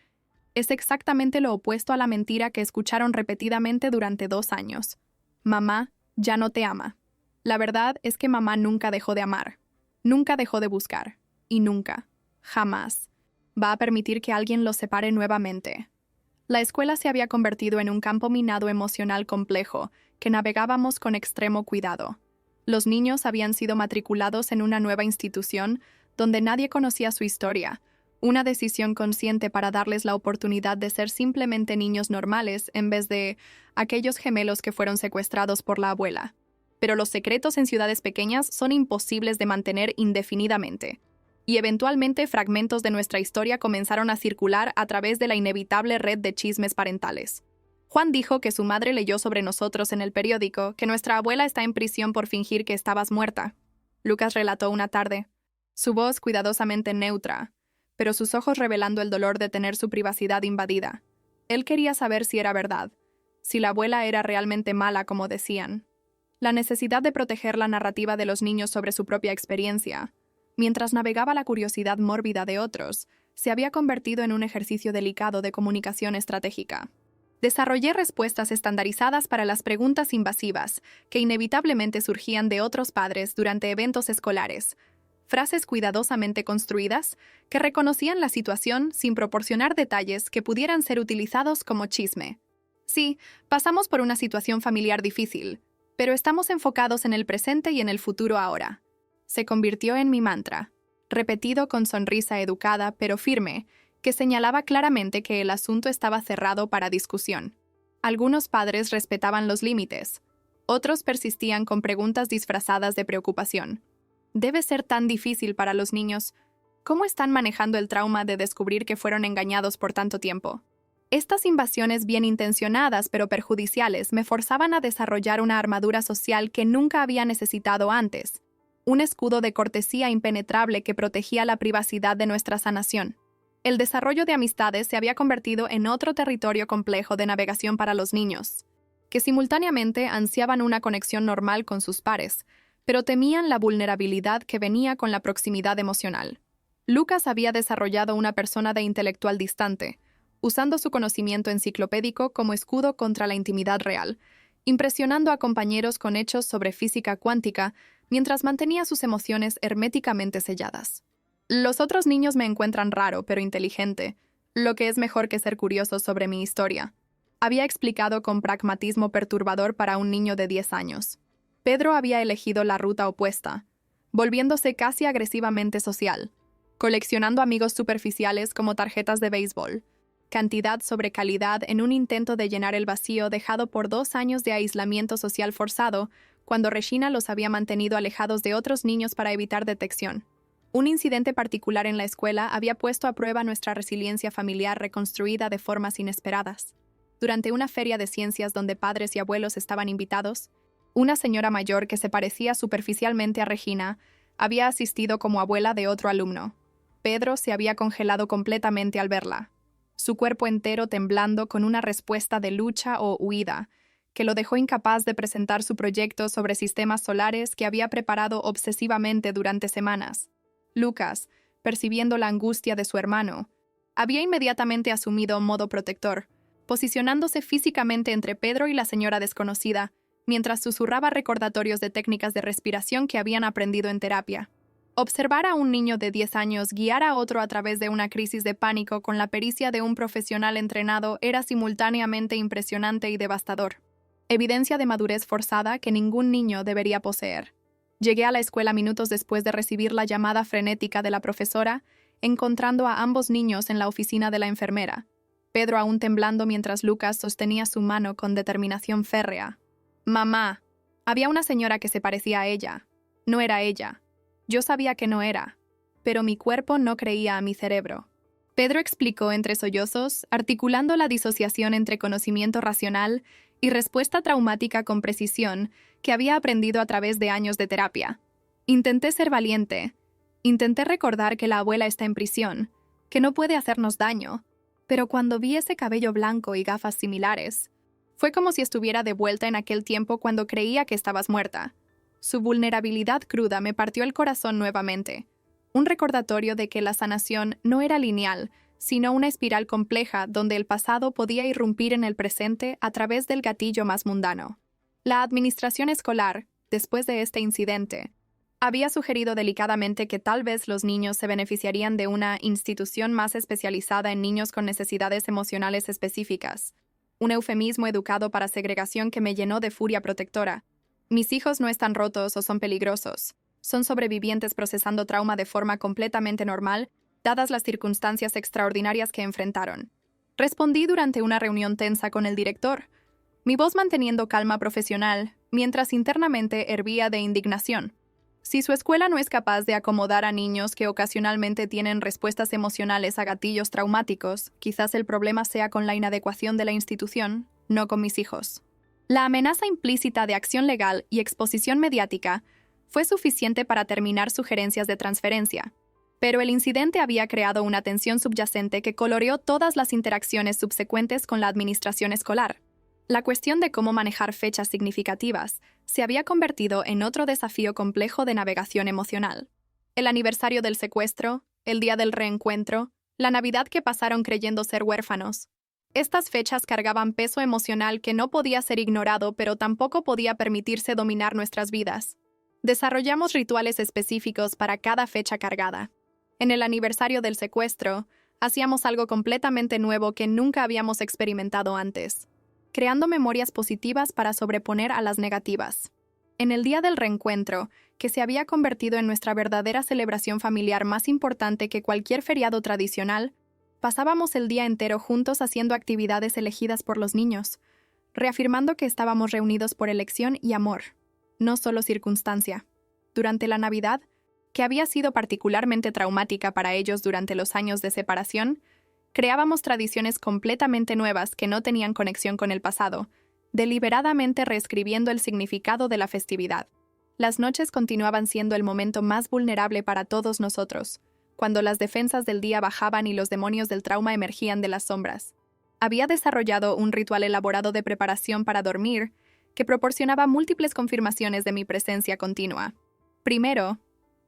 es exactamente lo opuesto a la mentira que escucharon repetidamente durante 2 años. Mamá ya no te ama. La verdad es que mamá nunca dejó de amar, nunca dejó de buscar, y nunca, jamás, va a permitir que alguien los separe nuevamente. La escuela se había convertido en un campo minado emocional complejo que navegábamos con extremo cuidado. Los niños habían sido matriculados en una nueva institución donde nadie conocía su historia, una decisión consciente para darles la oportunidad de ser simplemente niños normales en vez de aquellos gemelos que fueron secuestrados por la abuela. Pero los secretos en ciudades pequeñas son imposibles de mantener indefinidamente. Y eventualmente fragmentos de nuestra historia comenzaron a circular a través de la inevitable red de chismes parentales. Juan dijo que su madre leyó sobre nosotros en el periódico que nuestra abuela está en prisión por fingir que estabas muerta. Lucas relató una tarde, su voz cuidadosamente neutra, pero sus ojos revelando el dolor de tener su privacidad invadida. Él quería saber si era verdad, si la abuela era realmente mala como decían. la necesidad de proteger la narrativa de los niños sobre su propia experiencia, mientras navegaba la curiosidad mórbida de otros, se había convertido en un ejercicio delicado de comunicación estratégica. Desarrollé respuestas estandarizadas para las preguntas invasivas que inevitablemente surgían de otros padres durante eventos escolares, frases cuidadosamente construidas que reconocían la situación sin proporcionar detalles que pudieran ser utilizados como chisme. Sí, pasamos por una situación familiar difícil, pero estamos enfocados en el presente y en el futuro ahora. Se convirtió en mi mantra, repetido con sonrisa educada pero firme, que señalaba claramente que el asunto estaba cerrado para discusión. Algunos padres respetaban los límites, otros persistían con preguntas disfrazadas de preocupación. Debe ser tan difícil para los niños. ¿Cómo están manejando el trauma de descubrir que fueron engañados por tanto tiempo? Estas invasiones bien intencionadas pero perjudiciales me forzaban a desarrollar una armadura social que nunca había necesitado antes, un escudo de cortesía impenetrable que protegía la privacidad de nuestra sanación. El desarrollo de amistades se había convertido en otro territorio complejo de navegación para los niños, que simultáneamente ansiaban una conexión normal con sus pares, pero temían la vulnerabilidad que venía con la proximidad emocional. Lucas había desarrollado una persona de intelectual distante, usando su conocimiento enciclopédico como escudo contra la intimidad real, impresionando a compañeros con hechos sobre física cuántica mientras mantenía sus emociones herméticamente selladas. Los otros niños me encuentran raro pero inteligente, lo que es mejor que ser curiosos sobre mi historia, había explicado con pragmatismo perturbador para un niño de 10 años. Pedro había elegido la ruta opuesta, volviéndose casi agresivamente social, coleccionando amigos superficiales como tarjetas de béisbol, cantidad sobre calidad en un intento de llenar el vacío dejado por 2 años de aislamiento social forzado, cuando Regina los había mantenido alejados de otros niños para evitar detección. Un incidente particular en la escuela había puesto a prueba nuestra resiliencia familiar reconstruida de formas inesperadas. Durante una feria de ciencias donde padres y abuelos estaban invitados, una señora mayor que se parecía superficialmente a Regina había asistido como abuela de otro alumno. Pedro se había congelado completamente al verla, su cuerpo entero temblando con una respuesta de lucha o huida, que lo dejó incapaz de presentar su proyecto sobre sistemas solares que había preparado obsesivamente durante semanas. Lucas, percibiendo la angustia de su hermano, había inmediatamente asumido modo protector, posicionándose físicamente entre Pedro y la señora desconocida, mientras susurraba recordatorios de técnicas de respiración que habían aprendido en terapia. Observar a un niño de 10 años guiar a otro a través de una crisis de pánico con la pericia de un profesional entrenado era simultáneamente impresionante y devastador. Evidencia de madurez forzada que ningún niño debería poseer. Llegué a la escuela minutos después de recibir la llamada frenética de la profesora, encontrando a ambos niños en la oficina de la enfermera, Pedro aún temblando mientras Lucas sostenía su mano con determinación férrea. «Mamá». Había una señora que se parecía a ella. No era ella. Yo sabía que no era, pero mi cuerpo no creía a mi cerebro. Pedro explicó entre sollozos, articulando la disociación entre conocimiento racional y respuesta traumática con precisión que había aprendido a través de años de terapia. Intenté ser valiente. Intenté recordar que la abuela está en prisión, que no puede hacernos daño, pero cuando vi ese cabello blanco y gafas similares, fue como si estuviera de vuelta en aquel tiempo cuando creía que estabas muerta. Su vulnerabilidad cruda me partió el corazón nuevamente. Un recordatorio de que la sanación no era lineal, sino una espiral compleja donde el pasado podía irrumpir en el presente a través del gatillo más mundano. La administración escolar, después de este incidente, había sugerido delicadamente que tal vez los niños se beneficiarían de una institución más especializada en niños con necesidades emocionales específicas. Un eufemismo educado para segregación que me llenó de furia protectora. Mis hijos no están rotos o son peligrosos. Son sobrevivientes procesando trauma de forma completamente normal, dadas las circunstancias extraordinarias que enfrentaron. Respondí durante una reunión tensa con el director, mi voz manteniendo calma profesional, mientras internamente hervía de indignación. Si su escuela no es capaz de acomodar a niños que ocasionalmente tienen respuestas emocionales a gatillos traumáticos, quizás el problema sea con la inadecuación de la institución, no con mis hijos. La amenaza implícita de acción legal y exposición mediática fue suficiente para terminar sugerencias de transferencia, pero el incidente había creado una tensión subyacente que coloreó todas las interacciones subsecuentes con la administración escolar. La cuestión de cómo manejar fechas significativas se había convertido en otro desafío complejo de navegación emocional. El aniversario del secuestro, el día del reencuentro, la Navidad que pasaron creyendo ser huérfanos. Estas fechas cargaban peso emocional que no podía ser ignorado, pero tampoco podía permitirse dominar nuestras vidas. Desarrollamos rituales específicos para cada fecha cargada. En el aniversario del secuestro, hacíamos algo completamente nuevo que nunca habíamos experimentado antes, creando memorias positivas para sobreponer a las negativas. En el día del reencuentro, que se había convertido en nuestra verdadera celebración familiar más importante que cualquier feriado tradicional, pasábamos el día entero juntos haciendo actividades elegidas por los niños, reafirmando que estábamos reunidos por elección y amor, no solo circunstancia. Durante la Navidad, que había sido particularmente traumática para ellos durante los años de separación, creábamos tradiciones completamente nuevas que no tenían conexión con el pasado, deliberadamente reescribiendo el significado de la festividad. Las noches continuaban siendo el momento más vulnerable para todos nosotros, cuando las defensas del día bajaban y los demonios del trauma emergían de las sombras. Había desarrollado un ritual elaborado de preparación para dormir que proporcionaba múltiples confirmaciones de mi presencia continua. Primero,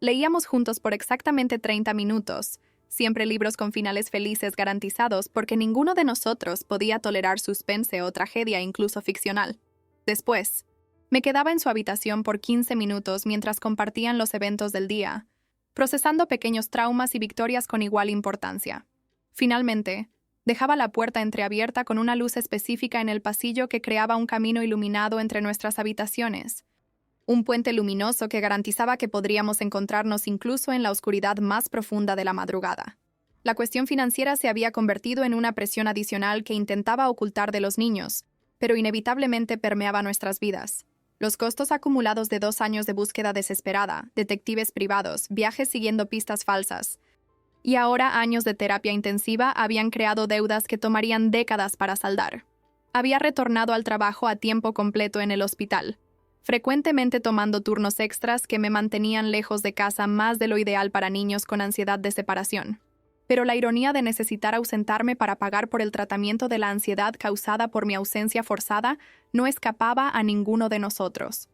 leíamos juntos por exactamente 30 minutos, siempre libros con finales felices garantizados porque ninguno de nosotros podía tolerar suspense o tragedia incluso ficcional. Después, me quedaba en su habitación por 15 minutos mientras compartían los eventos del día, procesando pequeños traumas y victorias con igual importancia. Finalmente, dejaba la puerta entreabierta con una luz específica en el pasillo que creaba un camino iluminado entre nuestras habitaciones, un puente luminoso que garantizaba que podríamos encontrarnos incluso en la oscuridad más profunda de la madrugada. La cuestión financiera se había convertido en una presión adicional que intentaba ocultar de los niños, pero inevitablemente permeaba nuestras vidas. Los costos acumulados de 2 años de búsqueda desesperada, detectives privados, viajes siguiendo pistas falsas, y ahora años de terapia intensiva habían creado deudas que tomarían décadas para saldar. Había retornado al trabajo a tiempo completo en el hospital, frecuentemente tomando turnos extras que me mantenían lejos de casa más de lo ideal para niños con ansiedad de separación. Pero la ironía de necesitar ausentarme para pagar por el tratamiento de la ansiedad causada por mi ausencia forzada no escapaba a ninguno de nosotros.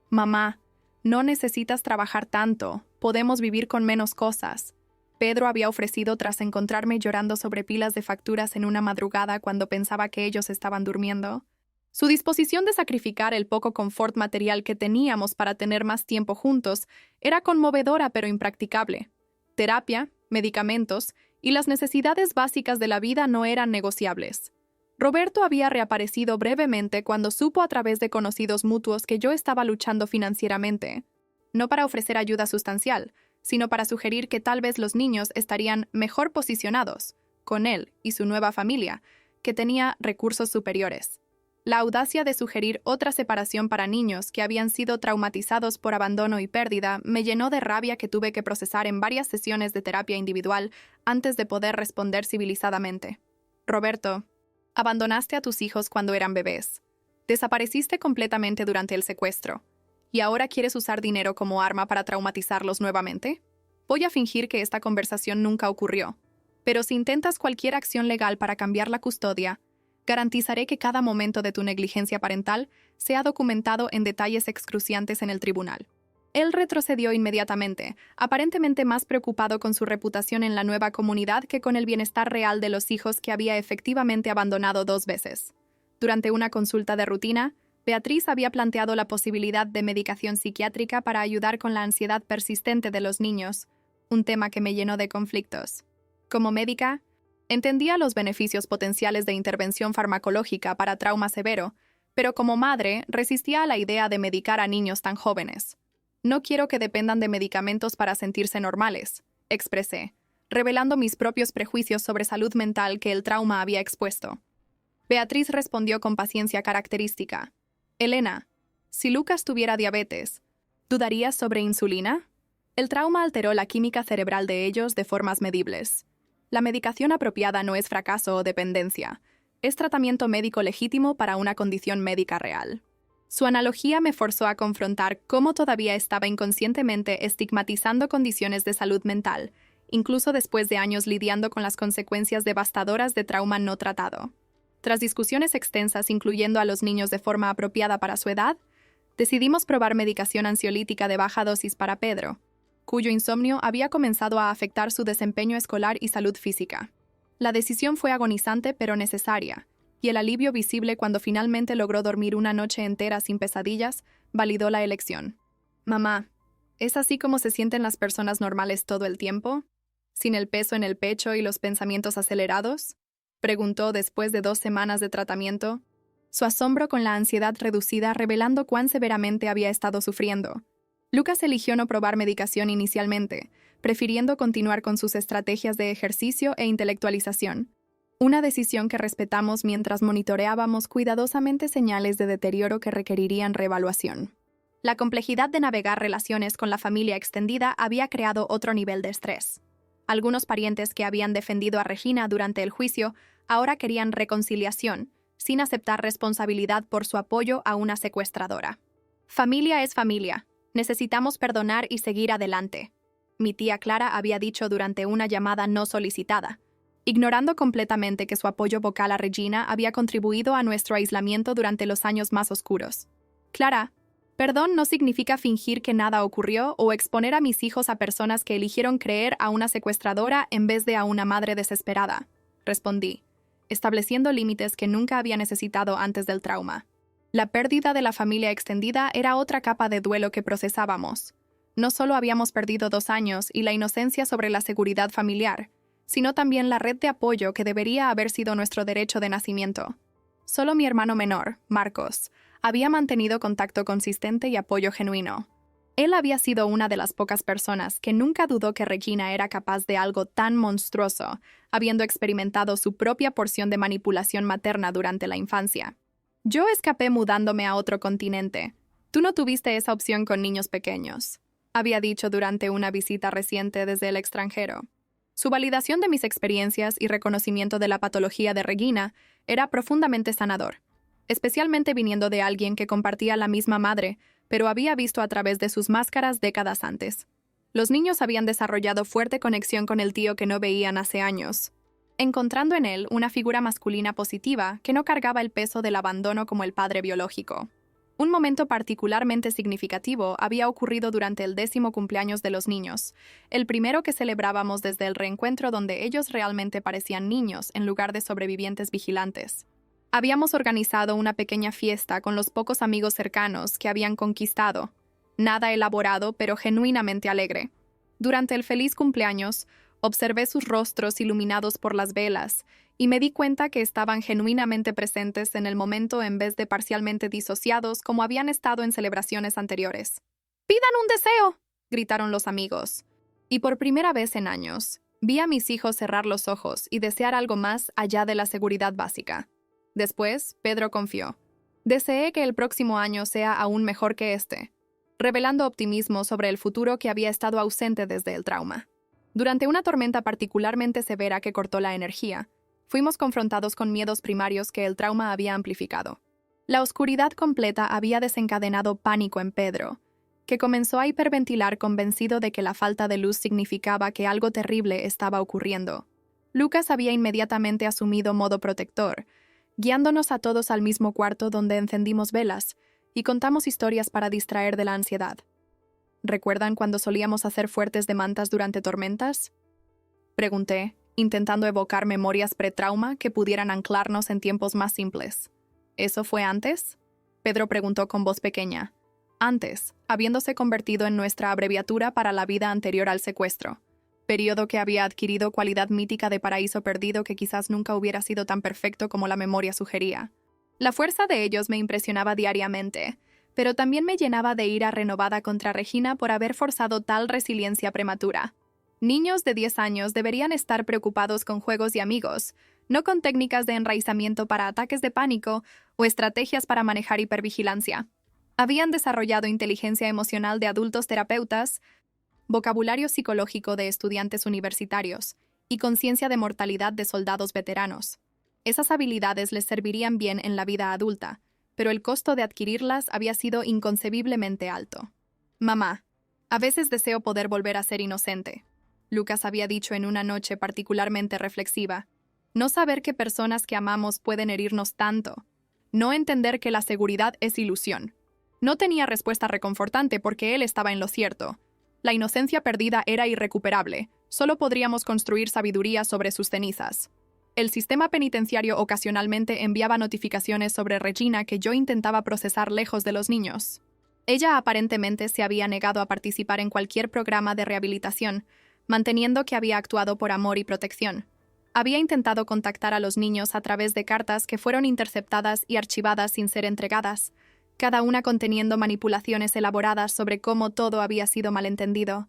Mamá, no necesitas trabajar tanto, podemos vivir con menos cosas. Pedro había ofrecido tras encontrarme llorando sobre pilas de facturas en una madrugada cuando pensaba que ellos estaban durmiendo. Su disposición de sacrificar el poco confort material que teníamos para tener más tiempo juntos era conmovedora pero impracticable. Terapia, medicamentos y las necesidades básicas de la vida no eran negociables. Roberto había reaparecido brevemente cuando supo a través de conocidos mutuos que yo estaba luchando financieramente, no para ofrecer ayuda sustancial, sino para sugerir que tal vez los niños estarían mejor posicionados, con él y su nueva familia, que tenía recursos superiores. La audacia de sugerir otra separación para niños que habían sido traumatizados por abandono y pérdida me llenó de rabia que tuve que procesar en varias sesiones de terapia individual antes de poder responder civilizadamente. Roberto, abandonaste a tus hijos cuando eran bebés. Desapareciste completamente durante el secuestro. ¿Y ahora quieres usar dinero como arma para traumatizarlos nuevamente? Voy a fingir que esta conversación nunca ocurrió. Pero si intentas cualquier acción legal para cambiar la custodia, garantizaré que cada momento de tu negligencia parental sea documentado en detalles excruciantes en el tribunal. Él retrocedió inmediatamente, aparentemente más preocupado con su reputación en la nueva comunidad que con el bienestar real de los hijos que había efectivamente abandonado 2 veces. Durante una consulta de rutina, Beatriz había planteado la posibilidad de medicación psiquiátrica para ayudar con la ansiedad persistente de los niños, un tema que me llenó de conflictos. Como médica, entendía los beneficios potenciales de intervención farmacológica para trauma severo, pero como madre resistía a la idea de medicar a niños tan jóvenes. No quiero que dependan de medicamentos para sentirse normales, expresé, revelando mis propios prejuicios sobre salud mental que el trauma había expuesto. Beatriz respondió con paciencia característica. Elena, si Lucas tuviera diabetes, ¿dudarías sobre insulina? El trauma alteró la química cerebral de ellos de formas medibles. La medicación apropiada no es fracaso o dependencia, es tratamiento médico legítimo para una condición médica real. Su analogía me forzó a confrontar cómo todavía estaba inconscientemente estigmatizando condiciones de salud mental, incluso después de años lidiando con las consecuencias devastadoras de trauma no tratado. Tras discusiones extensas incluyendo a los niños de forma apropiada para su edad, decidimos probar medicación ansiolítica de baja dosis para Pedro, cuyo insomnio había comenzado a afectar su desempeño escolar y salud física. La decisión fue agonizante pero necesaria, y el alivio visible cuando finalmente logró dormir una noche entera sin pesadillas validó la elección. Mamá, ¿es así como se sienten las personas normales todo el tiempo? ¿Sin el peso en el pecho y los pensamientos acelerados?, preguntó después de 2 semanas de tratamiento, su asombro con la ansiedad reducida revelando cuán severamente había estado sufriendo. Lucas eligió no probar medicación inicialmente, prefiriendo continuar con sus estrategias de ejercicio e intelectualización, una decisión que respetamos mientras monitoreábamos cuidadosamente señales de deterioro que requerirían reevaluación. La complejidad de navegar relaciones con la familia extendida había creado otro nivel de estrés. Algunos parientes que habían defendido a Regina durante el juicio ahora querían reconciliación, sin aceptar responsabilidad por su apoyo a una secuestradora. Familia es familia. Necesitamos perdonar y seguir adelante, mi tía Clara había dicho durante una llamada no solicitada, ignorando completamente que su apoyo vocal a Regina había contribuido a nuestro aislamiento durante los años más oscuros. Clara, perdón no significa fingir que nada ocurrió o exponer a mis hijos a personas que eligieron creer a una secuestradora en vez de a una madre desesperada, respondí, estableciendo límites que nunca había necesitado antes del trauma. La pérdida de la familia extendida era otra capa de duelo que procesábamos. No solo habíamos perdido 2 años y la inocencia sobre la seguridad familiar, sino también la red de apoyo que debería haber sido nuestro derecho de nacimiento. Solo mi hermano menor, Marcos, había mantenido contacto consistente y apoyo genuino. Él había sido una de las pocas personas que nunca dudó que Regina era capaz de algo tan monstruoso, habiendo experimentado su propia porción de manipulación materna durante la infancia. Yo escapé mudándome a otro continente. Tú no tuviste esa opción con niños pequeños, había dicho durante una visita reciente desde el extranjero. Su validación de mis experiencias y reconocimiento de la patología de Regina era profundamente sanador, especialmente viniendo de alguien que compartía la misma madre, pero había visto a través de sus máscaras décadas antes. Los niños habían desarrollado fuerte conexión con el tío que no veían hace años, encontrando en él una figura masculina positiva que no cargaba el peso del abandono como el padre biológico. Un momento particularmente significativo había ocurrido durante el 10º cumpleaños de los niños, el primero que celebrábamos desde el reencuentro donde ellos realmente parecían niños en lugar de sobrevivientes vigilantes. Habíamos organizado una pequeña fiesta con los pocos amigos cercanos que habían conquistado, nada elaborado pero genuinamente alegre. Durante el feliz cumpleaños, observé sus rostros iluminados por las velas y me di cuenta que estaban genuinamente presentes en el momento en vez de parcialmente disociados como habían estado en celebraciones anteriores. ¡Pidan un deseo!, gritaron los amigos. Y por primera vez en años, vi a mis hijos cerrar los ojos y desear algo más allá de la seguridad básica. Después, Pedro confió. Deseé que el próximo año sea aún mejor que este, revelando optimismo sobre el futuro que había estado ausente desde el trauma. Durante una tormenta particularmente severa que cortó la energía, fuimos confrontados con miedos primarios que el trauma había amplificado. La oscuridad completa había desencadenado pánico en Pedro, que comenzó a hiperventilar convencido de que la falta de luz significaba que algo terrible estaba ocurriendo. Lucas había inmediatamente asumido modo protector, guiándonos a todos al mismo cuarto donde encendimos velas y contamos historias para distraer de la ansiedad. ¿Recuerdan cuando solíamos hacer fuertes de mantas durante tormentas?, pregunté, intentando evocar memorias pretrauma que pudieran anclarnos en tiempos más simples. ¿Eso fue antes?, Pedro preguntó con voz pequeña. Antes, habiéndose convertido en nuestra abreviatura para la vida anterior al secuestro, periodo que había adquirido cualidad mítica de paraíso perdido que quizás nunca hubiera sido tan perfecto como la memoria sugería. La fuerza de ellos me impresionaba diariamente, pero también me llenaba de ira renovada contra Regina por haber forzado tal resiliencia prematura. Niños de 10 años deberían estar preocupados con juegos y amigos, no con técnicas de enraizamiento para ataques de pánico o estrategias para manejar hipervigilancia. Habían desarrollado inteligencia emocional de adultos terapeutas, vocabulario psicológico de estudiantes universitarios y conciencia de mortalidad de soldados veteranos. Esas habilidades les servirían bien en la vida adulta, pero el costo de adquirirlas había sido inconcebiblemente alto. Mamá, a veces deseo poder volver a ser inocente, Lucas había dicho en una noche particularmente reflexiva, No saber que personas que amamos pueden herirnos tanto. No entender que la seguridad es ilusión. No tenía respuesta reconfortante porque él estaba en lo cierto. La inocencia perdida era irrecuperable. Solo podríamos construir sabiduría sobre sus cenizas. El sistema penitenciario ocasionalmente enviaba notificaciones sobre Regina que yo intentaba procesar lejos de los niños. Ella aparentemente se había negado a participar en cualquier programa de rehabilitación, manteniendo que había actuado por amor y protección. Había intentado contactar a los niños a través de cartas que fueron interceptadas y archivadas sin ser entregadas, cada una conteniendo manipulaciones elaboradas sobre cómo todo había sido malentendido,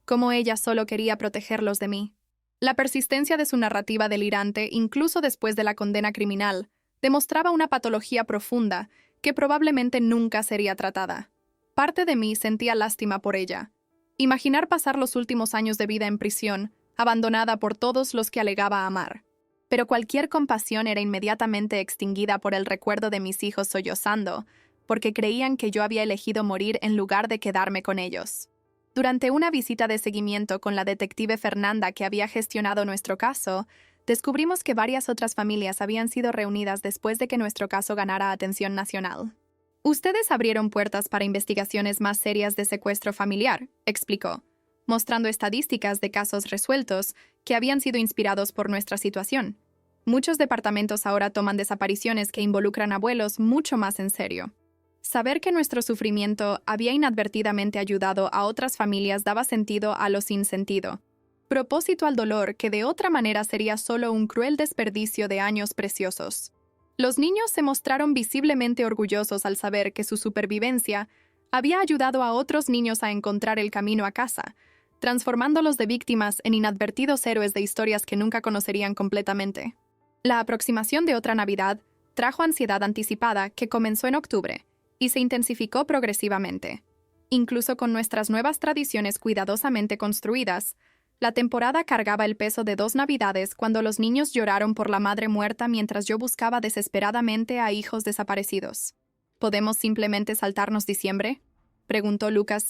cómo ella solo quería protegerlos de mí. La persistencia de su narrativa delirante, incluso después de la condena criminal, demostraba una patología profunda que probablemente nunca sería tratada. Parte de mí sentía lástima por ella. Imaginar pasar los últimos años de vida en prisión, abandonada por todos los que alegaba amar. Pero cualquier compasión era inmediatamente extinguida por el recuerdo de mis hijos sollozando, porque creían que yo había elegido morir en lugar de quedarme con ellos. Durante una visita de seguimiento con la detective Fernanda que había gestionado nuestro caso, descubrimos que varias otras familias habían sido reunidas después de que nuestro caso ganara atención nacional. Ustedes abrieron puertas para investigaciones más serias de secuestro familiar, explicó, mostrando estadísticas de casos resueltos que habían sido inspirados por nuestra situación. Muchos departamentos ahora toman desapariciones que involucran abuelos mucho más en serio. Saber que nuestro sufrimiento había inadvertidamente ayudado a otras familias daba sentido a lo sin sentido. Propósito al dolor que de otra manera sería solo un cruel desperdicio de años preciosos. Los niños se mostraron visiblemente orgullosos al saber que su supervivencia había ayudado a otros niños a encontrar el camino a casa, transformándolos de víctimas en inadvertidos héroes de historias que nunca conocerían completamente. La aproximación de otra Navidad trajo ansiedad anticipada que comenzó en octubre y se intensificó progresivamente. Incluso con nuestras nuevas tradiciones cuidadosamente construidas, la temporada cargaba el peso de 2 Navidades cuando los niños lloraron por la madre muerta mientras yo buscaba desesperadamente a hijos desaparecidos. ¿Podemos simplemente saltarnos diciembre?, preguntó Lucas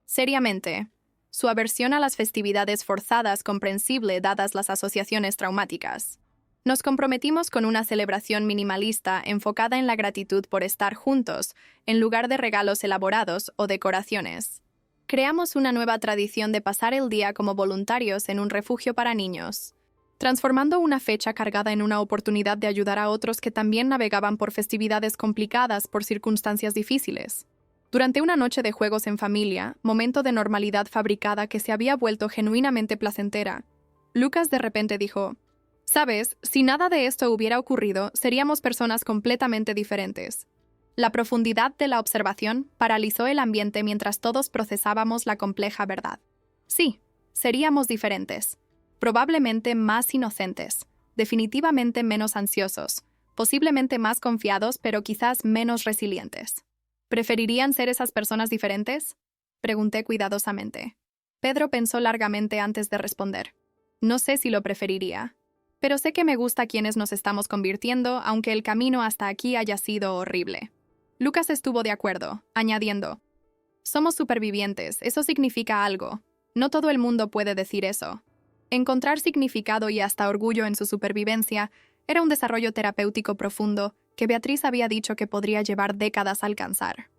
seriamente. Su aversión a las festividades forzadas comprensible dadas las asociaciones traumáticas. Nos comprometimos con una celebración minimalista enfocada en la gratitud por estar juntos, en lugar de regalos elaborados o decoraciones. Creamos una nueva tradición de pasar el día como voluntarios en un refugio para niños, transformando una fecha cargada en una oportunidad de ayudar a otros que también navegaban por festividades complicadas por circunstancias difíciles. Durante una noche de juegos en familia, momento de normalidad fabricada que se había vuelto genuinamente placentera, Lucas de repente dijo: «Sabes, si nada de esto hubiera ocurrido, seríamos personas completamente diferentes». La profundidad de la observación paralizó el ambiente mientras todos procesábamos la compleja verdad. Sí, seríamos diferentes. Probablemente más inocentes, definitivamente menos ansiosos, posiblemente más confiados, pero quizás menos resilientes. ¿Preferirían ser esas personas diferentes?, pregunté cuidadosamente. Pedro pensó largamente antes de responder. No sé si lo preferiría, pero sé que me gusta quienes nos estamos convirtiendo, aunque el camino hasta aquí haya sido horrible. Lucas estuvo de acuerdo, añadiendo: «Somos supervivientes, eso significa algo. No todo el mundo puede decir eso». Encontrar significado y hasta orgullo en su supervivencia era un desarrollo terapéutico profundo que Beatriz había dicho que podría llevar décadas a alcanzar.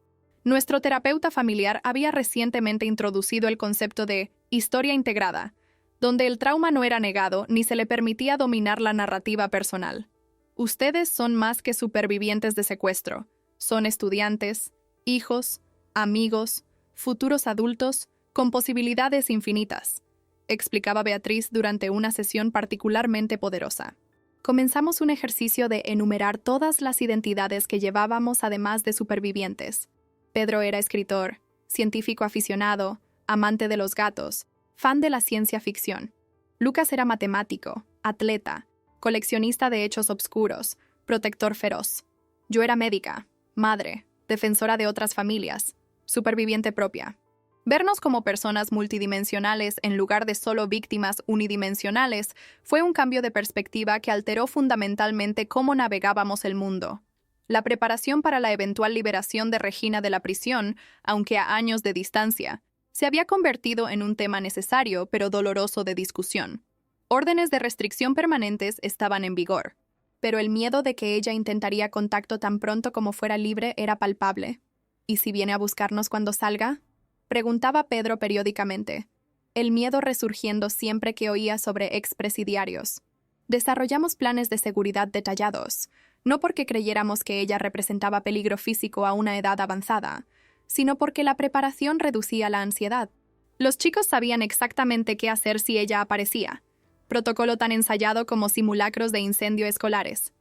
Nuestro terapeuta familiar había recientemente introducido el concepto de historia integrada, donde el trauma no era negado ni se le permitía dominar la narrativa personal. Ustedes son más que supervivientes de secuestro. Son estudiantes, hijos, amigos, futuros adultos, con posibilidades infinitas, explicaba Beatriz durante una sesión particularmente poderosa. Comenzamos un ejercicio de enumerar todas las identidades que llevábamos además de supervivientes. Pedro era escritor, científico aficionado, amante de los gatos, fan de la ciencia ficción. Lucas era matemático, atleta, coleccionista de hechos obscuros, protector feroz. Yo era médica, madre, defensora de otras familias, superviviente propia. Vernos como personas multidimensionales en lugar de solo víctimas unidimensionales fue un cambio de perspectiva que alteró fundamentalmente cómo navegábamos el mundo. La preparación para la eventual liberación de Regina de la prisión, aunque a años de distancia, se había convertido en un tema necesario pero doloroso de discusión. Órdenes de restricción permanentes estaban en vigor, pero el miedo de que ella intentaría contacto tan pronto como fuera libre era palpable. ¿Y si viene a buscarnos cuando salga?, preguntaba Pedro periódicamente, el miedo resurgiendo siempre que oía sobre expresidiarios. Desarrollamos planes de seguridad detallados, no porque creyéramos que ella representaba peligro físico a una edad avanzada, sino porque la preparación reducía la ansiedad. Los chicos sabían exactamente qué hacer si ella aparecía, protocolo tan ensayado como simulacros de incendio escolares.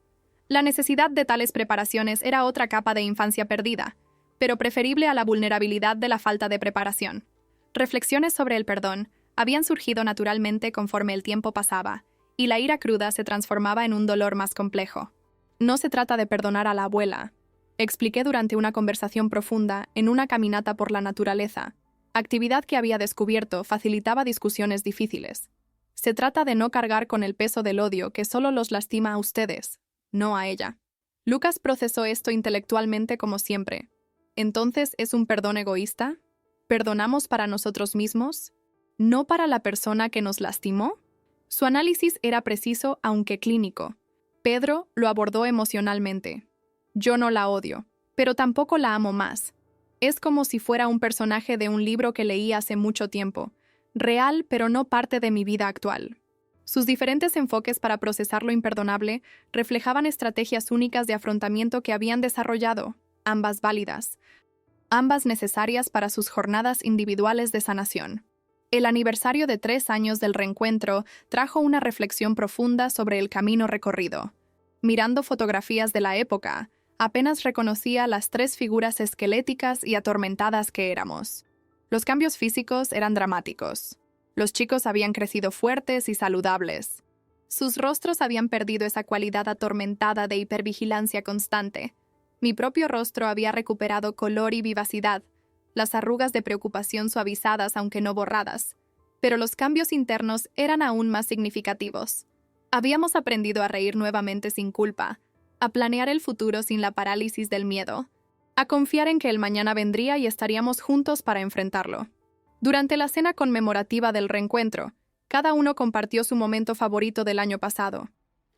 La necesidad de tales preparaciones era otra capa de infancia perdida, pero preferible a la vulnerabilidad de la falta de preparación. Reflexiones sobre el perdón habían surgido naturalmente conforme el tiempo pasaba, y la ira cruda se transformaba en un dolor más complejo. No se trata de perdonar a la abuela, expliqué durante una conversación profunda en una caminata por la naturaleza, actividad que había descubierto facilitaba discusiones difíciles. Se trata de no cargar con el peso del odio que solo los lastima a ustedes, no a ella. Lucas procesó esto intelectualmente como siempre. ¿Entonces es un perdón egoísta? ¿Perdonamos para nosotros mismos? ¿No para la persona que nos lastimó? Su análisis era preciso, aunque clínico. Pedro lo abordó emocionalmente. Yo no la odio, pero tampoco la amo más. Es como si fuera un personaje de un libro que leí hace mucho tiempo, real pero no parte de mi vida actual. Sus diferentes enfoques para procesar lo imperdonable reflejaban estrategias únicas de afrontamiento que habían desarrollado, ambas válidas, ambas necesarias para sus jornadas individuales de sanación. El aniversario de 3 años del reencuentro trajo una reflexión profunda sobre el camino recorrido. Mirando fotografías de la época, apenas reconocía las 3 figuras esqueléticas y atormentadas que éramos. Los cambios físicos eran dramáticos. Los chicos habían crecido fuertes y saludables. Sus rostros habían perdido esa cualidad atormentada de hipervigilancia constante. Mi propio rostro había recuperado color y vivacidad, las arrugas de preocupación suavizadas aunque no borradas, pero los cambios internos eran aún más significativos. Habíamos aprendido a reír nuevamente sin culpa, a planear el futuro sin la parálisis del miedo, a confiar en que el mañana vendría y estaríamos juntos para enfrentarlo. Durante la cena conmemorativa del reencuentro, cada uno compartió su momento favorito del año pasado.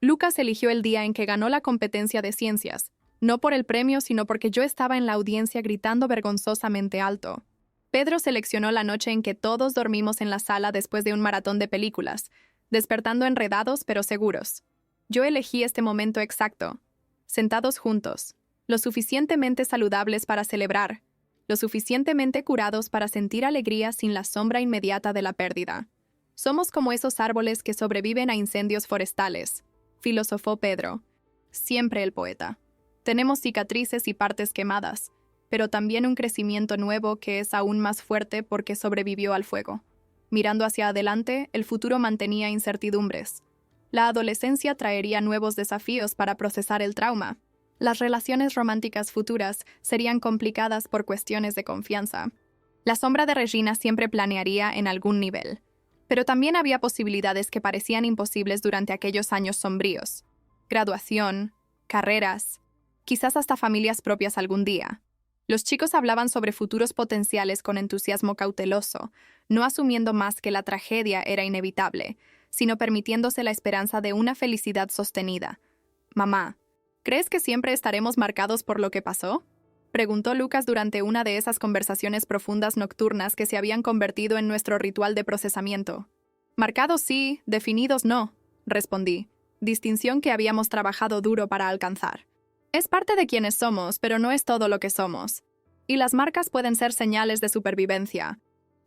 Lucas eligió el día en que ganó la competencia de ciencias, no por el premio, sino porque yo estaba en la audiencia gritando vergonzosamente alto. Pedro seleccionó la noche en que todos dormimos en la sala después de un maratón de películas, despertando enredados pero seguros. Yo elegí este momento exacto, sentados juntos, lo suficientemente saludables para celebrar, lo suficientemente curados para sentir alegría sin la sombra inmediata de la pérdida. Somos como esos árboles que sobreviven a incendios forestales, filosofó Pedro. Siempre el poeta. Tenemos cicatrices y partes quemadas, pero también un crecimiento nuevo que es aún más fuerte porque sobrevivió al fuego. Mirando hacia adelante, el futuro mantenía incertidumbres. La adolescencia traería nuevos desafíos para procesar el trauma. Las relaciones románticas futuras serían complicadas por cuestiones de confianza. La sombra de Regina siempre planearía en algún nivel, pero también había posibilidades que parecían imposibles durante aquellos años sombríos. Graduación, carreras, quizás hasta familias propias algún día. Los chicos hablaban sobre futuros potenciales con entusiasmo cauteloso, no asumiendo más que la tragedia era inevitable, sino permitiéndose la esperanza de una felicidad sostenida. «Mamá, ¿crees que siempre estaremos marcados por lo que pasó?», preguntó Lucas durante una de esas conversaciones profundas nocturnas que se habían convertido en nuestro ritual de procesamiento. «Marcados sí, definidos no», respondí, distinción que habíamos trabajado duro para alcanzar. Es parte de quienes somos, pero no es todo lo que somos. Y las marcas pueden ser señales de supervivencia,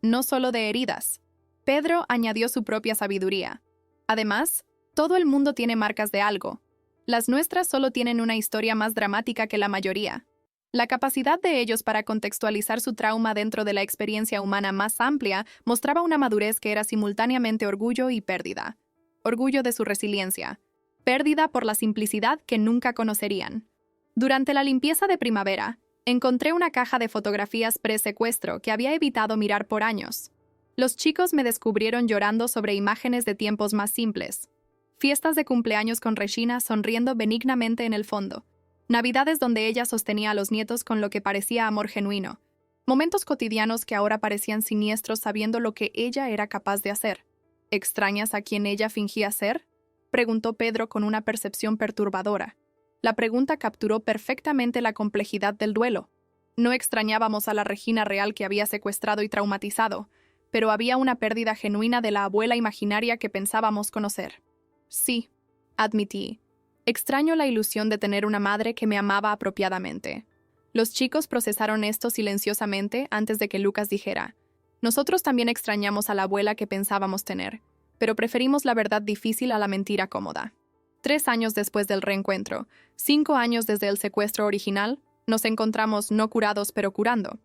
no solo de heridas. Pedro añadió su propia sabiduría. Además, todo el mundo tiene marcas de algo. Las nuestras solo tienen una historia más dramática que la mayoría. La capacidad de ellos para contextualizar su trauma dentro de la experiencia humana más amplia mostraba una madurez que era simultáneamente orgullo y pérdida. Orgullo de su resiliencia. Pérdida por la simplicidad que nunca conocerían. Durante la limpieza de primavera, encontré una caja de fotografías pre-secuestro que había evitado mirar por años. Los chicos me descubrieron llorando sobre imágenes de tiempos más simples. Fiestas de cumpleaños con Regina sonriendo benignamente en el fondo. Navidades donde ella sostenía a los nietos con lo que parecía amor genuino. Momentos cotidianos que ahora parecían siniestros sabiendo lo que ella era capaz de hacer. ¿Extrañas a quien ella fingía ser? Preguntó Pedro con una percepción perturbadora. La pregunta capturó perfectamente la complejidad del duelo. No extrañábamos a la Regina real que había secuestrado y traumatizado, pero había una pérdida genuina de la abuela imaginaria que pensábamos conocer. Sí, admití. Extraño la ilusión de tener una madre que me amaba apropiadamente. Los chicos procesaron esto silenciosamente antes de que Lucas dijera: nosotros también extrañamos a la abuela que pensábamos tener, pero preferimos la verdad difícil a la mentira cómoda. 3 años después del reencuentro, 5 años desde el secuestro original, nos encontramos no curados pero curando.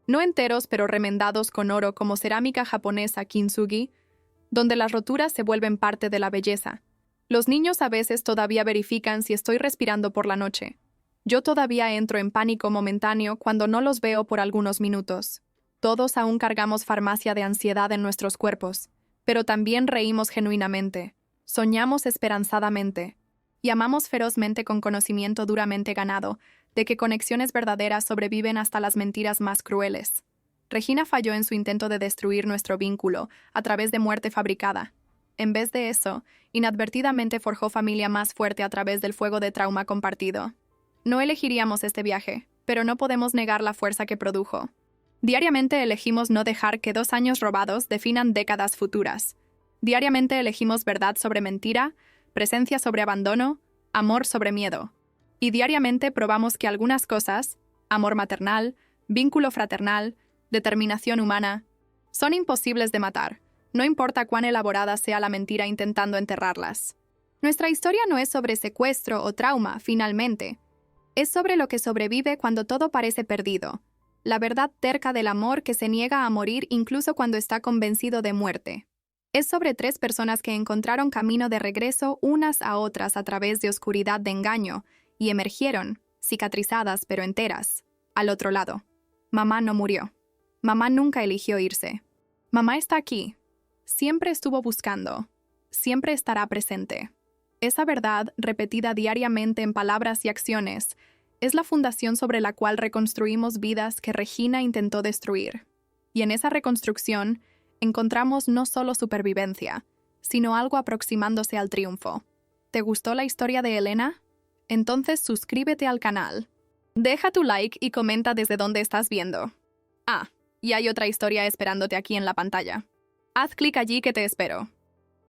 No enteros pero remendados con oro como cerámica japonesa kintsugi, donde las roturas se vuelven parte de la belleza. Los niños a veces todavía verifican si estoy respirando por la noche. Yo todavía entro en pánico momentáneo cuando no los veo por algunos minutos. Todos aún cargamos farmacia de ansiedad en nuestros cuerpos, pero también reímos genuinamente, soñamos esperanzadamente y amamos ferozmente con conocimiento duramente ganado de que conexiones verdaderas sobreviven hasta las mentiras más crueles. Regina falló en su intento de destruir nuestro vínculo a través de muerte fabricada. En vez de eso, inadvertidamente forjó familia más fuerte a través del fuego de trauma compartido. No elegiríamos este viaje, pero no podemos negar la fuerza que produjo. Diariamente elegimos no dejar que 2 años robados definan décadas futuras. Diariamente elegimos verdad sobre mentira, presencia sobre abandono, amor sobre miedo. Y diariamente probamos que algunas cosas, amor maternal, vínculo fraternal, determinación humana, son imposibles de matar, no importa cuán elaborada sea la mentira intentando enterrarlas. Nuestra historia no es sobre secuestro o trauma, finalmente. Es sobre lo que sobrevive cuando todo parece perdido. La verdad terca del amor que se niega a morir incluso cuando está convencido de muerte. Es sobre 3 personas que encontraron camino de regreso unas a otras a través de oscuridad de engaño y emergieron, cicatrizadas pero enteras, al otro lado. Mamá no murió. Mamá nunca eligió irse. Mamá está aquí. Siempre estuvo buscando. Siempre estará presente. Esa verdad, repetida diariamente en palabras y acciones, es la fundación sobre la cual reconstruimos vidas que Regina intentó destruir. Y en esa reconstrucción, encontramos no solo supervivencia, sino algo aproximándose al triunfo. ¿Te gustó la historia de Elena? Entonces suscríbete al canal. Deja tu like y comenta desde dónde estás viendo. Ah, y hay otra historia esperándote aquí en la pantalla. Haz clic allí que te espero.